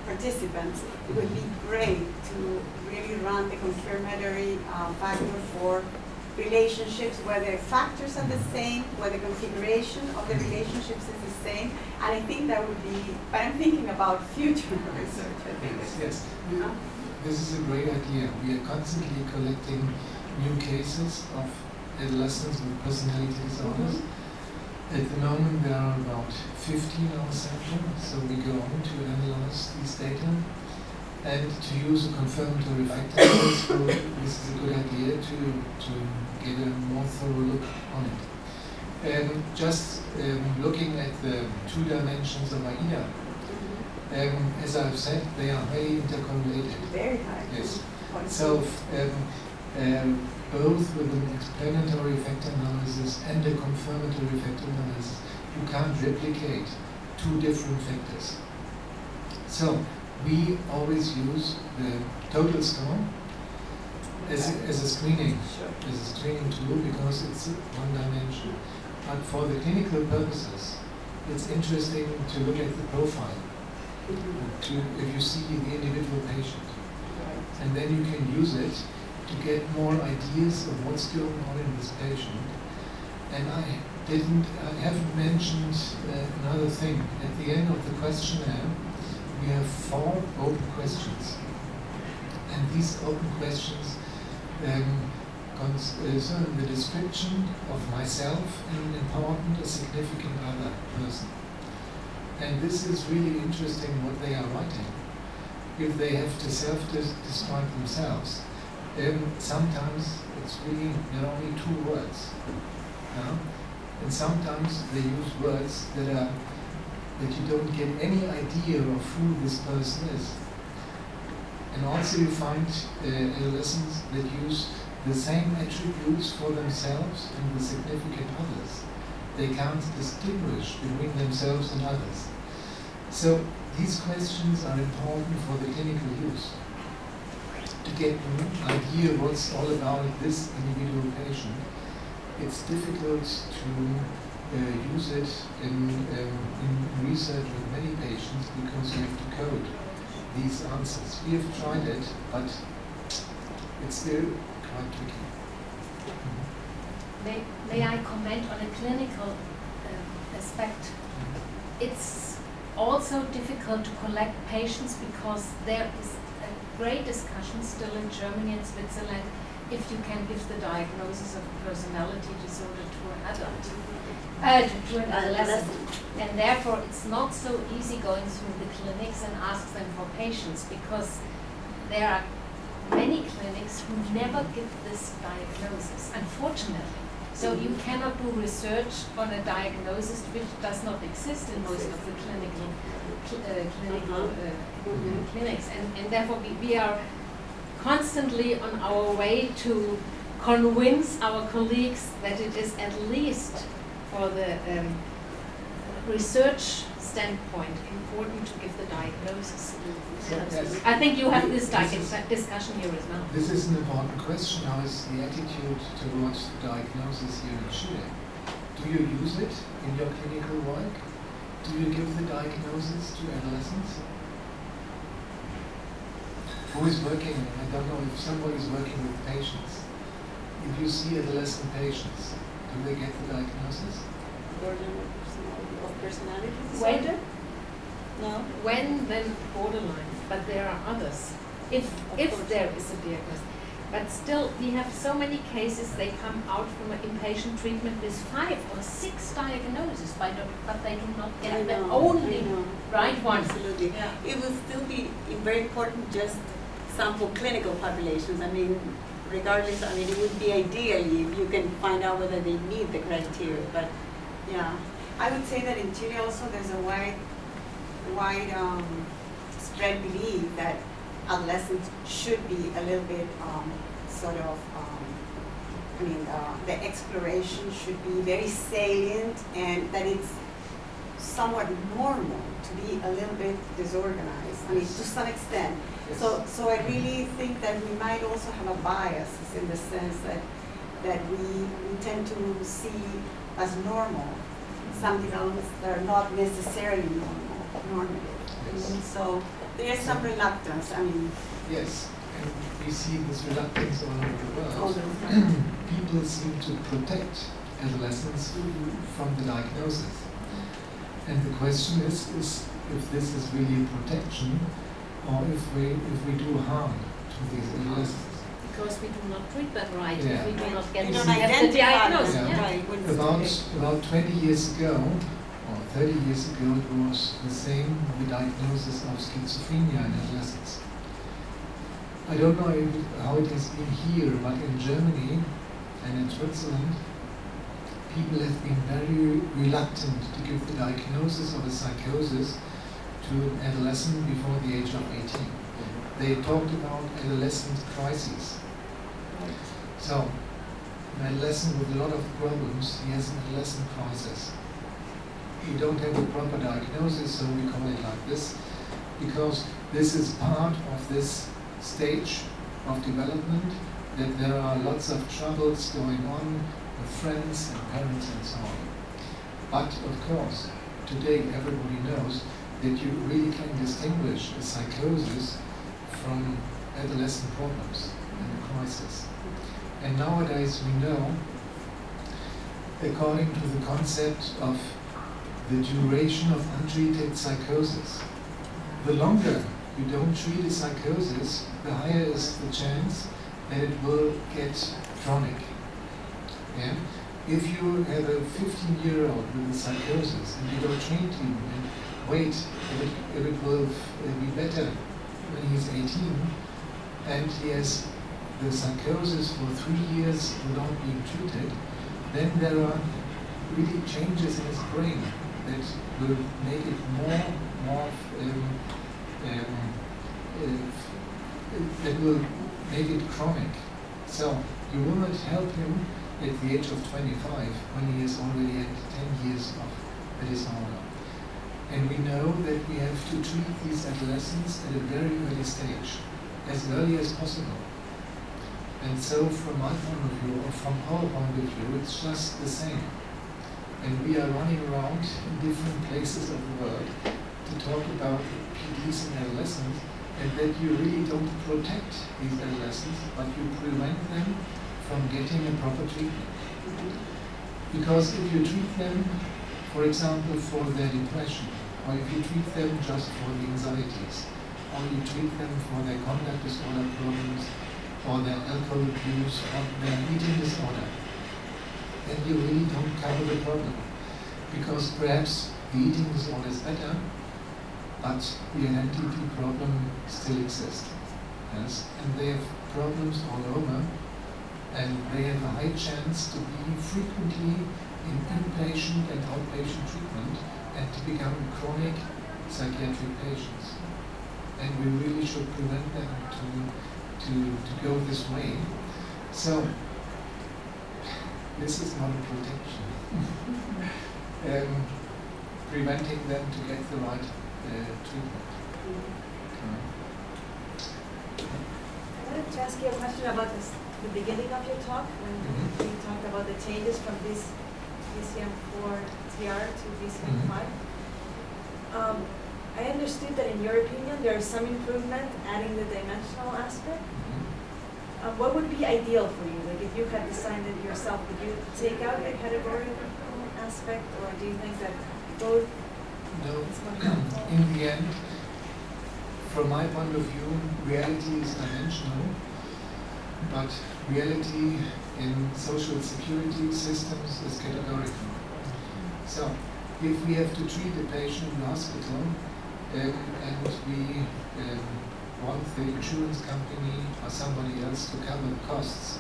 participants. It would be great to really run the confirmatory factor for relationships where the factors are the same, where the configuration of the relationships is the same, and I think that would be, but I'm thinking about future research, I think. Yes. This is a great idea. We are constantly collecting new cases of adolescents with personality disorders. At the moment there are about 50 in our sample, so we go on to analyze these data and to use a confirmatory factor. So this is a good idea to get a more thorough look on it. Just looking at the 2 dimensions of AIDA, as I've said, they are highly intercorrelated. Very high. Yes. So both with an explanatory factor analysis and a confirmatory factor analysis, you can't replicate 2 different factors. So we always use the total score as a screening tool because it's 1 dimension. But for the clinical purposes, it's interesting to look at the profile. If you see the individual patient, and then you can use it to get more ideas of what's going on in this patient. And I haven't mentioned another thing. At the end of the questionnaire, we have 4 open questions. And these open questions concern the description of myself and an important, a significant other person. And this is really interesting what they are writing. If they have to self-describe themselves, sometimes it's really there are only 2 words. And sometimes they use words that you don't get any idea of who this person is. And also you find adolescents that use the same attributes for themselves and the significant others. They can't distinguish between themselves and others. So these questions are important for the clinical use. To get an idea what's all about this individual patient, it's difficult to use it in research with many patients because you have to code these answers. We have tried it, but it's still quite tricky. May I comment on a clinical aspect? It's also difficult to collect patients because there is a great discussion still in Germany and Switzerland if you can give the diagnosis of a personality disorder to an adult, to an adolescent. And therefore it's not so easy going through the clinics and ask them for patients because there are many clinics who never give this diagnosis, unfortunately. So you cannot do research on a diagnosis which does not exist in most of the clinics, and therefore we are constantly on our way to convince our colleagues that it is at least for the research standpoint important to give the diagnosis? Yes. I think you have this This is- discussion here as well. This is an important question. How is the attitude towards diagnosis here in Chile? Do you use it in your clinical work? Do you give the diagnosis to adolescents? Who is working? I don't know if somebody is working with patients. If you see adolescent patients, do they get the diagnosis? Borderline personality When, disorder? No? when then borderline, but there are others. If course. there is a diagnosis. But still, we have so many cases, they come out from an inpatient treatment with 5 or 6 diagnoses, but they do not I get the know, only I know. right one. Absolutely. Yeah. It will still be very important just sample clinical populations. I mean, regardless, I mean, it would be ideally if you can find out whether they meet the criteria, but yeah. I would say that in Chile also there's a wide spread belief that adolescents should be a little bit the exploration should be very salient, and that it's somewhat normal to be a little bit disorganized, I mean, to some extent. Yes. So I really think that we might also have a bias in the sense that we tend to see as normal some developments that are not necessarily normative. Yes. So there is some reluctance, I mean, Yes, and we see this reluctance all over the world. all the time. People seem to protect adolescents from the diagnosis. And the question is if this is really a protection, or if we do harm to these adolescents. Because we do not treat them right, Yeah. if we do not get You the don't have the identify diagnosis. them, Yeah. right, when- About 20 years ago, or 30 years ago, it was the same, the diagnosis of schizophrenia in adolescents. I don't know how it has been here, but in Germany and in Switzerland, people have been very reluctant to give the diagnosis of a psychosis to an adolescent before the age of 18. They talked about adolescent crises. So, an adolescent with a lot of problems, he has an adolescent crisis. We don't have a proper diagnosis, so we call it like this, because this is part of this stage of development, that there are lots of troubles going on with friends and parents and so on. But of course, today everybody knows that you really can distinguish a psychosis from adolescent problems and a crisis. And nowadays we know, according to the concept of the duration of untreated psychosis, the longer you don't treat a psychosis, the higher is the chance that it will get chronic. Yeah? If you have a 15-year-old with a psychosis and you don't treat him and wait if it will be better when he's 18, and he has the psychosis for 3 years without being treated, then there are really changes in his brain that will make it that will make it chronic. So you will not help him at the age of 25 when he has already had 10 years of the disorder. And we know that we have to treat these adolescents at a very early stage, as early as possible. And so from my point of view, or from our point of view, it's just the same. And we are running around in different places of the world to talk about PDs and adolescents, and that you really don't protect these adolescents, but you prevent them from getting a proper treatment. Because if you treat them, for example, for their depression, or if you treat them just for the anxieties, or you treat them for their conduct disorder problems, or their alcohol abuse, or their eating disorder, then you really don't cover the problem. Because perhaps the eating disorder is better, but the identity problem still exists. Yes? And they have problems all over, and they have a high chance to be frequently in inpatient and outpatient treatment and to become chronic psychiatric patients. And we really should prevent them to go this way. So, this is not a protection. preventing them to get the right treatment. I wanted to ask you a question about the beginning of your talk, when you talked about the changes from this DSM-4 TR to DSM-5. I understood that in your opinion there is some improvement adding the dimensional aspect. What would be ideal for you? Like if you had designed it yourself, would you take out the categorical aspect, or do you think that both? No, is more helpful? in the end, from my point of view, reality is dimensional, but reality in social security systems is categorical. So, if we have to treat a patient in the hospital and we want the insurance company or somebody else to cover the costs,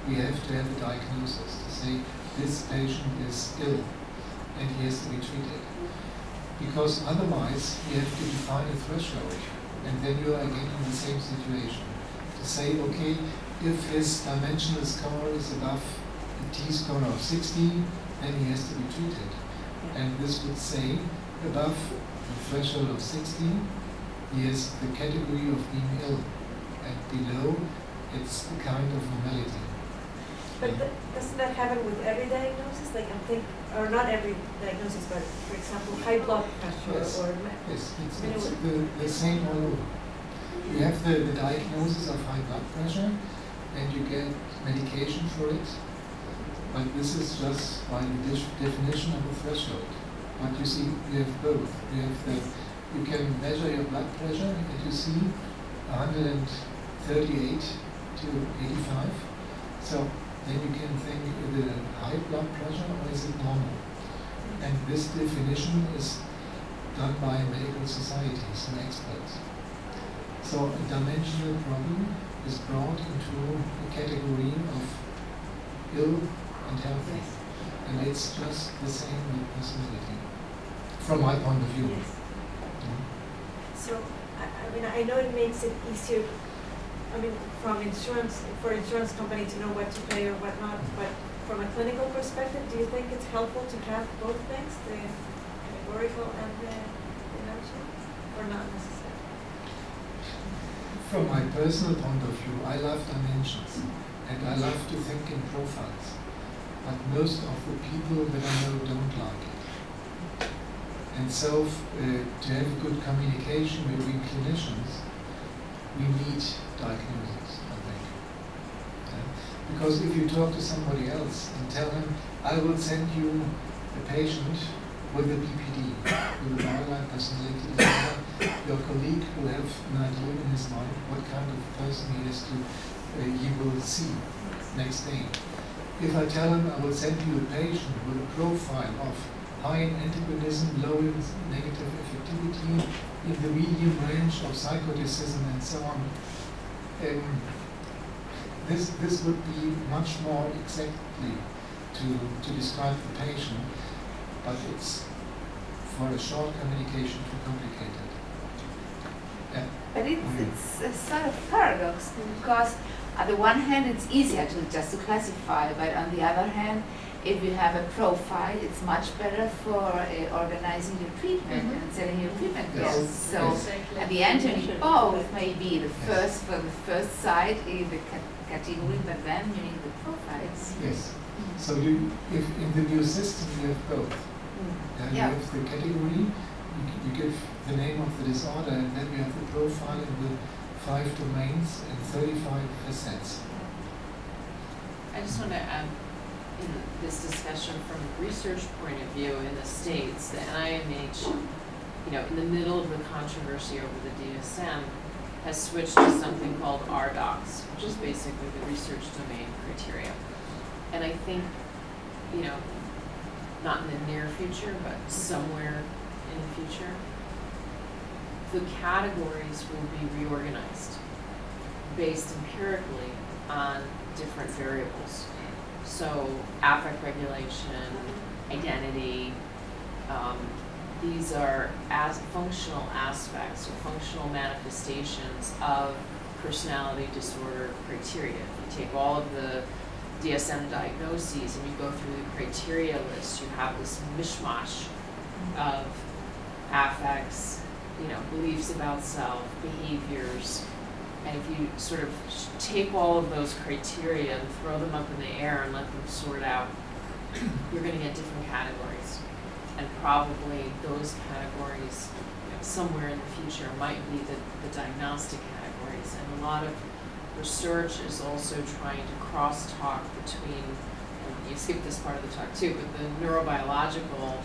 we have to have a diagnosis to say this patient is ill and he has to be treated. Because otherwise we have to define a threshold, and then you are again in the same situation. To say, okay, if his dimensional score is above a T-score of 60, then he has to be treated. And this would say, above the threshold of 60, he has the category of being ill, and below, it's the kind of normality. But doesn't that happen with every diagnosis? Like or not every diagnosis, but for example, high blood pressure Yes. or Yes, it's the same all over. You have the diagnosis of high blood pressure, and you get medication for it, but this is just by the definition of a threshold. But you see, you have both. You can measure your blood pressure, and you see 138 to 85. So then you can think, is it a high blood pressure or is it normal? And this definition is done by medical societies and experts. So a dimensional problem is brought into a category of ill and healthy. And it's just the same with personality, from my point of view. Yes. So, I mean, I know it makes it easier, I mean, for insurance company to know what to pay or what not, but from a clinical perspective, do you think it's helpful to have both things, the categorical and the dimensional, or not necessarily? From my personal point of view, I love dimensions, and I love to think in profiles, but most of the people that I know don't like it. And so, to have good communication between clinicians, we need diagnosis, I think. Because if you talk to somebody else and tell him, I will send you a patient with a BPD, with a borderline personality disorder, your colleague will have an idea in his mind what kind of person he will see next day. If I tell him I will send you a patient with a profile of high in antagonism, low in negative affectivity, in the medium range of psychoticism and so on, this would be much more exactly to describe the patient, but it's for a short communication too complicated. Yeah. But it's a sort of paradox, because on the one hand it's easier to classify, but on the other hand, if you have a profile, it's much better for organizing your treatment and setting your treatment Yes. goals. So Yes. at the end, you need both. Maybe the first for the first side in the category, but then you need the profiles. Yes. So if in the new system you have both. You have the category, you give the name of the disorder, and then you have the profile in the 5 domains and 35 facets. I just want to add, in this discussion from a research point of view in the States, the NIMH, in the middle of the controversy over the DSM, has switched to something called RDocs, which is basically the research domain criteria. And I think, not in the near future, but somewhere in the future, the categories will be reorganized based empirically on different variables. So affect regulation, identity, these are as functional aspects or functional manifestations of personality disorder criteria. If you take all of the DSM diagnoses and you go through the criteria list, you have this mishmash of affects, beliefs about self, behaviors, and if you sort of take all of those criteria and throw them up in the air and let them sort out, you're going to get different categories. And probably those categories, somewhere in the future, might be the diagnostic categories. And a lot of research is also trying to crosstalk between, and you skipped this part of the talk too, but the neurobiological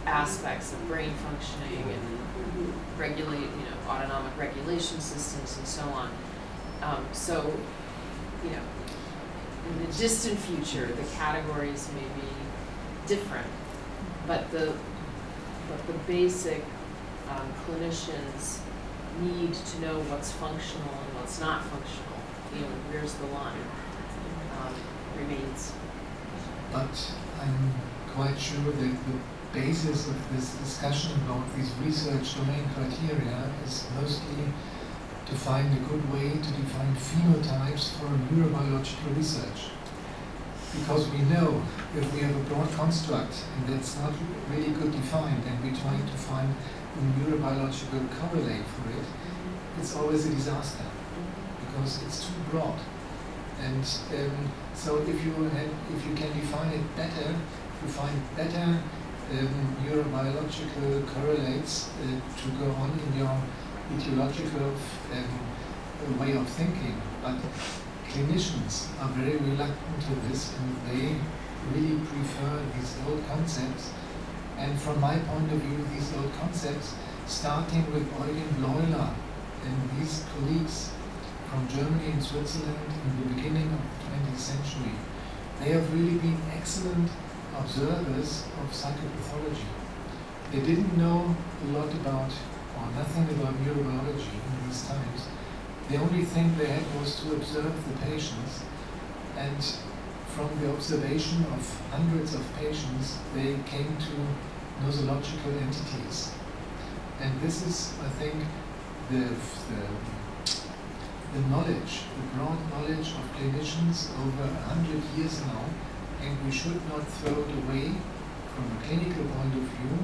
aspects of brain functioning and regulate, autonomic regulation systems and so on. So, in the distant future, the categories may be different, but the basic clinicians need to know what's functional and what's not functional. Where's the line? Remains. But I'm quite sure that the basis of this discussion about these research domain criteria is mostly to find a good way to define phenotypes for neurobiological research. Because we know if we have a broad construct and that's not really good defined and we're trying to find a neurobiological correlate for it, it's always a disaster because it's too broad. And so if you can define it better, you find better neurobiological correlates to go on in your etiological way of thinking. But clinicians are very reluctant to this, and they really prefer these old concepts. And from my point of view, these old concepts, starting with Eugen Bleuler and these colleagues from Germany and Switzerland in the beginning of the 20th century, they have really been excellent observers of psychopathology. They didn't know a lot about, or nothing about neurobiology in these times. The only thing they had was to observe the patients, and from the observation of hundreds of patients, they came to nosological entities. And this is, I think, the knowledge, the broad knowledge of clinicians over 100 years now, and we should not throw it away from a clinical point of view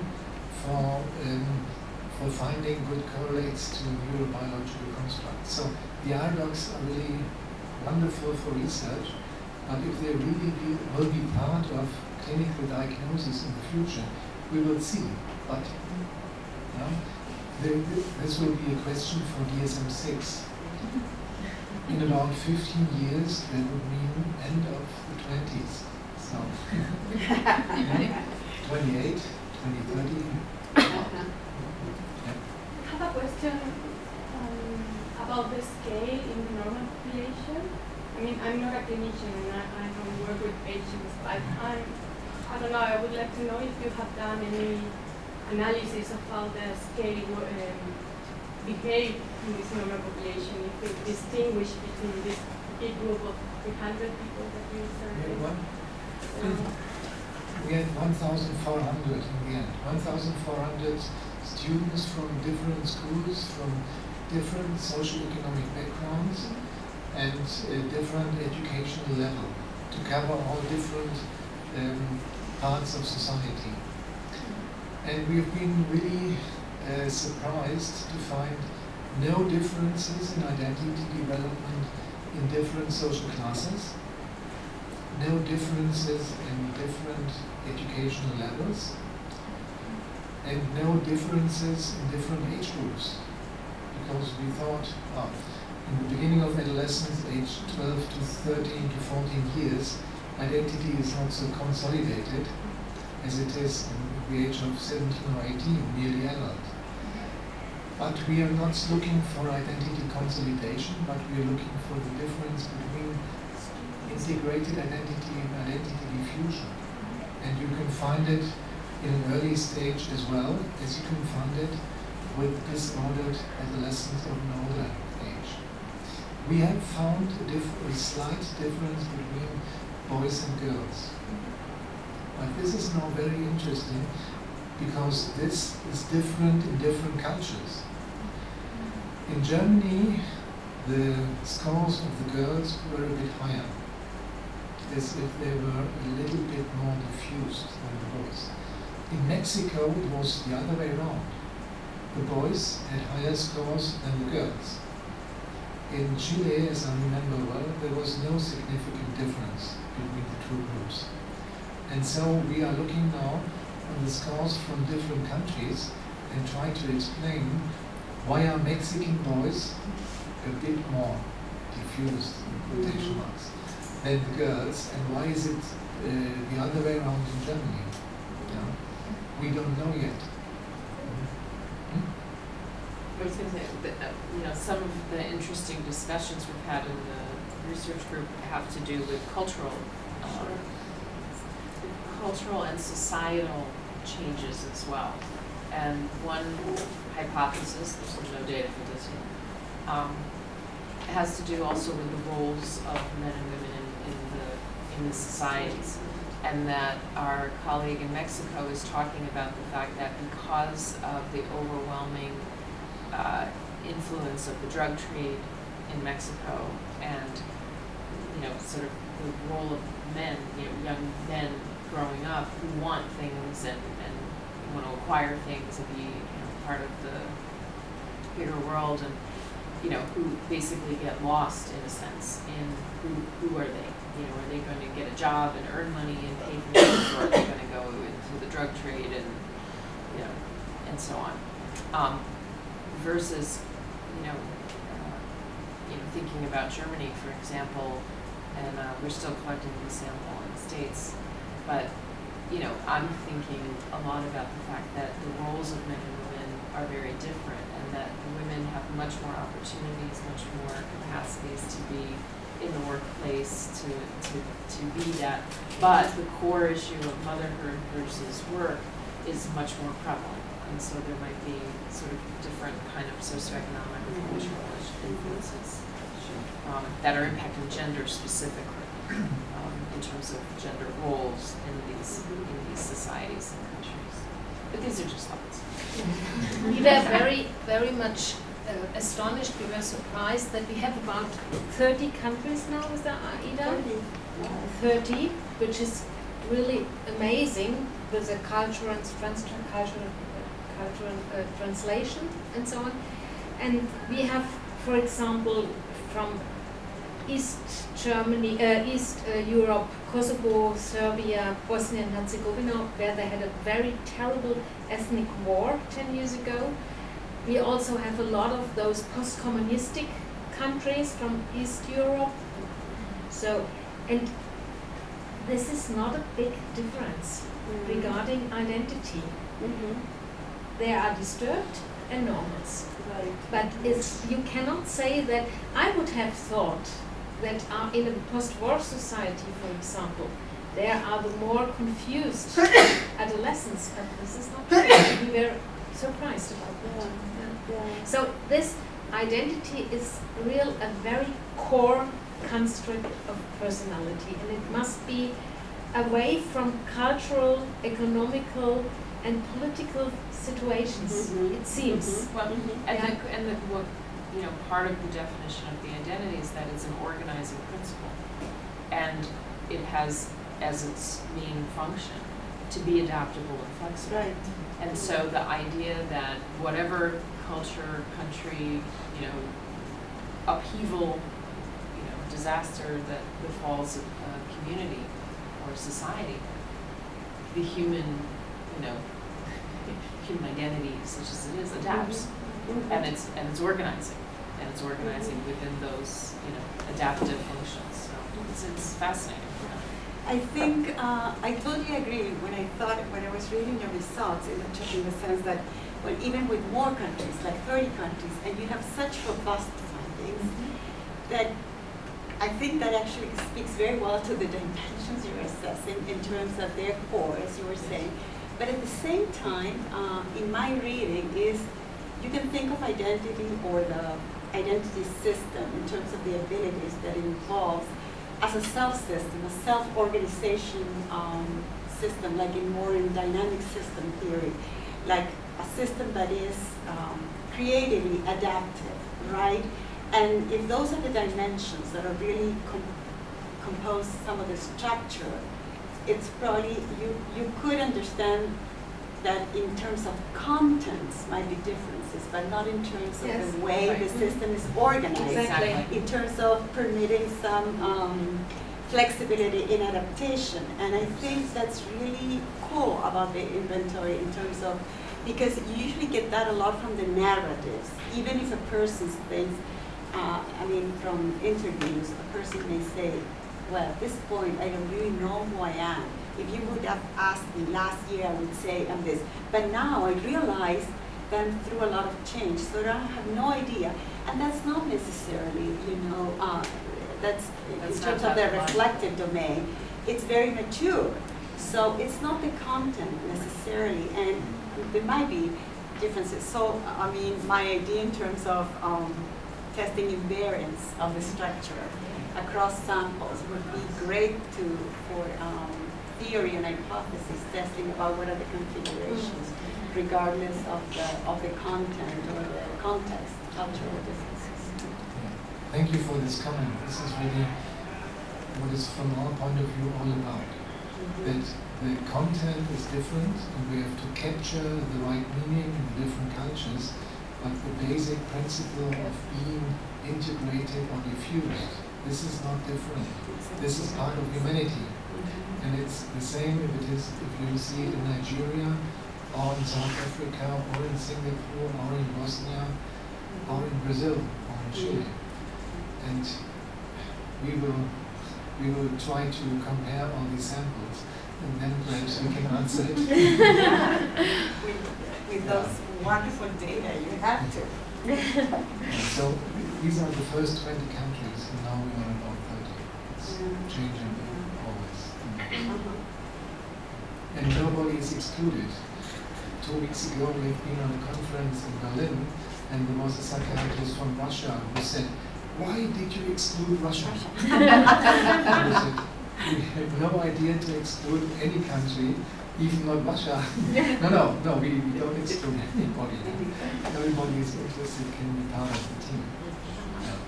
for finding good correlates to neurobiological constructs. So the RDocs are really wonderful for research, but if they really will be part of clinical diagnosis in the future, we will see. But this will be a question for DSM-6. In about 15 years, that would mean end of the 20s. So, 28, 2030. I have a question about the scale in the normal population. I mean, I'm not a clinician and I don't work with patients, but I don't know, I would like to know if you have done any analysis of how the scale behave in this normal population, if it distinguish between this big group of 300 people that you surveyed. We had 1,400 in the end. 1,400 students from different schools, from different socio-economic backgrounds, and different educational level, to cover all different parts of society. And we've been really surprised to find no differences in identity development in different social classes, no differences in different educational levels, and no differences in different age groups. Because we thought, in the beginning of adolescence, age 12 to 13 to 14 years, identity is not so consolidated as it is in the age of 17 or 18, nearly adult. But we are not looking for identity consolidation, but we are looking for the difference between integrated identity and identity diffusion. And you can find it in an early stage as well as you can find it with disordered adolescence of an older age. We have found a slight difference between boys and girls. But this is now very interesting because this is different in different cultures. In Germany, the scores of the girls were a bit higher, as if they were a little bit more diffused than the boys. In Mexico, it was the other way around. The boys had higher scores than the girls. In Chile, as I remember well, there was no significant difference between the two groups. And so we are looking now on the scores from different countries and try to explain why are Mexican boys a bit more diffused, in quotation marks, than the girls, and why is it the other way around in Germany? Yeah. We don't know yet. I was going to say that some of the interesting discussions we've had in the research group have to do with cultural and societal changes as well. And one hypothesis, there's no data for this yet, has to do also with the roles of men and women in the societies. And that our colleague in Mexico is talking about the fact that because of the overwhelming influence of the drug trade in Mexico and sort of the role of men, young men growing up who want things and want to acquire things and be part of the bigger world, and who basically get lost in a sense in who are they? Are they going to get a job and earn money and pay for things, or are they going to go into the drug trade and so on? Versus, thinking about Germany, for example, and we're still collecting the sample in the States, but I'm thinking a lot about the fact that the roles of men and women are very different, and that women have much more opportunities, much more capacities to be in the workplace, to be that. But the core issue of motherhood versus work is much more prevalent, and so there might be sort of different kind of socioeconomic or cultural influences that are impacting gender specifically in terms of gender roles in these societies and countries. But these are just thoughts. We were very, very much astonished. We were surprised that we have about 30 countries now, is that Ida? 30, which is really amazing with a cultural translation and so on. And we have, for example, from East Germany, East Europe, Kosovo, Serbia, Bosnia and Herzegovina, where they had a very terrible ethnic war 10 years ago. We also have a lot of those post-communistic countries from East Europe. So, and this is not a big difference regarding identity. They are disturbed and normals. Right. But you cannot say that. I would have thought that in a post-war society, for example, there are the more confused adolescents, but this is not true. We were surprised about that. Yeah. So this identity is a very core construct of personality, and it must be away from cultural, economical, and political situations. It seems. Well, part of the definition of the identity is that it's an organizing principle, and it has as its main function to be adaptable and flexible. Right. And so the idea that whatever culture, country, upheaval, disaster that befalls a community or society, the human identity, such as it is, adapts, and it's organizing, within those adaptive functions. So it's fascinating. I think I totally agree when I was reading your results in the sense that even with more countries, like 30 countries, and you have such robust findings, that I think that actually speaks very well to the dimensions you're assessing in terms of their core, as you were saying. But at the same time, in my reading you can think of identity or the identity system in terms of the abilities that it involves as a self-system, a self-organization system, like in dynamic system theory, like a system that is creatively adaptive, right? And if those are the dimensions that are really compose some of the structure, it's probably, you could understand that in terms of contents might be differences, but not in terms of Yes. the way Right. the system is organized. Exactly. In terms of permitting some flexibility in adaptation. And I think that's really cool about the inventory in terms of, because you usually get that a lot from the narratives. Even if a person thinks, from interviews, a person may say, well, at this point, I don't really know who I am. If you would have asked me last year, I would say I'm this. But now I realize that I'm through a lot of change, so I have no idea. And that's not necessarily, that's in That's terms not of the top line. reflective domain. It's very mature. So it's not the content necessarily, and there might be differences. So, my idea in terms of testing invariance of the structure across samples would be great for theory and hypothesis testing about what are the configurations, regardless of the content or the context, cultural differences. Thank you for this comment. This is really what is from our point of view all about. That the content is different and we have to capture the right meaning in different cultures, but the basic principle of being integrated or diffused, this is not different. This is part of humanity. And it's the same if you see it in Nigeria, or in South Africa, or in Singapore, or in Bosnia, or in Brazil, or in Chile. And we will try to compare all these samples, and then perhaps we can answer it. With those wonderful data, you have to. So these are the first 20 countries, and now we are about 30. It's changing always. And nobody is excluded. 2 weeks ago, we've been on a conference in Berlin, and there was a psychiatrist from Russia who said, "Why did you exclude Russia?" And we said, "We had no idea to exclude any country, even not Russia." No, we don't exclude anybody. Everybody is interested, can be part of the team. Yeah.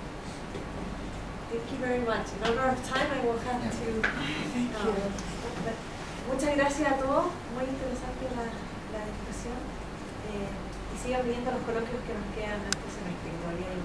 Thank you very much. In honor of time, I will have to. Muchas gracias a todos. Muy interesante la discusión. Y sigan viendo los coloquios que nos quedan este semestre. Que todavía hay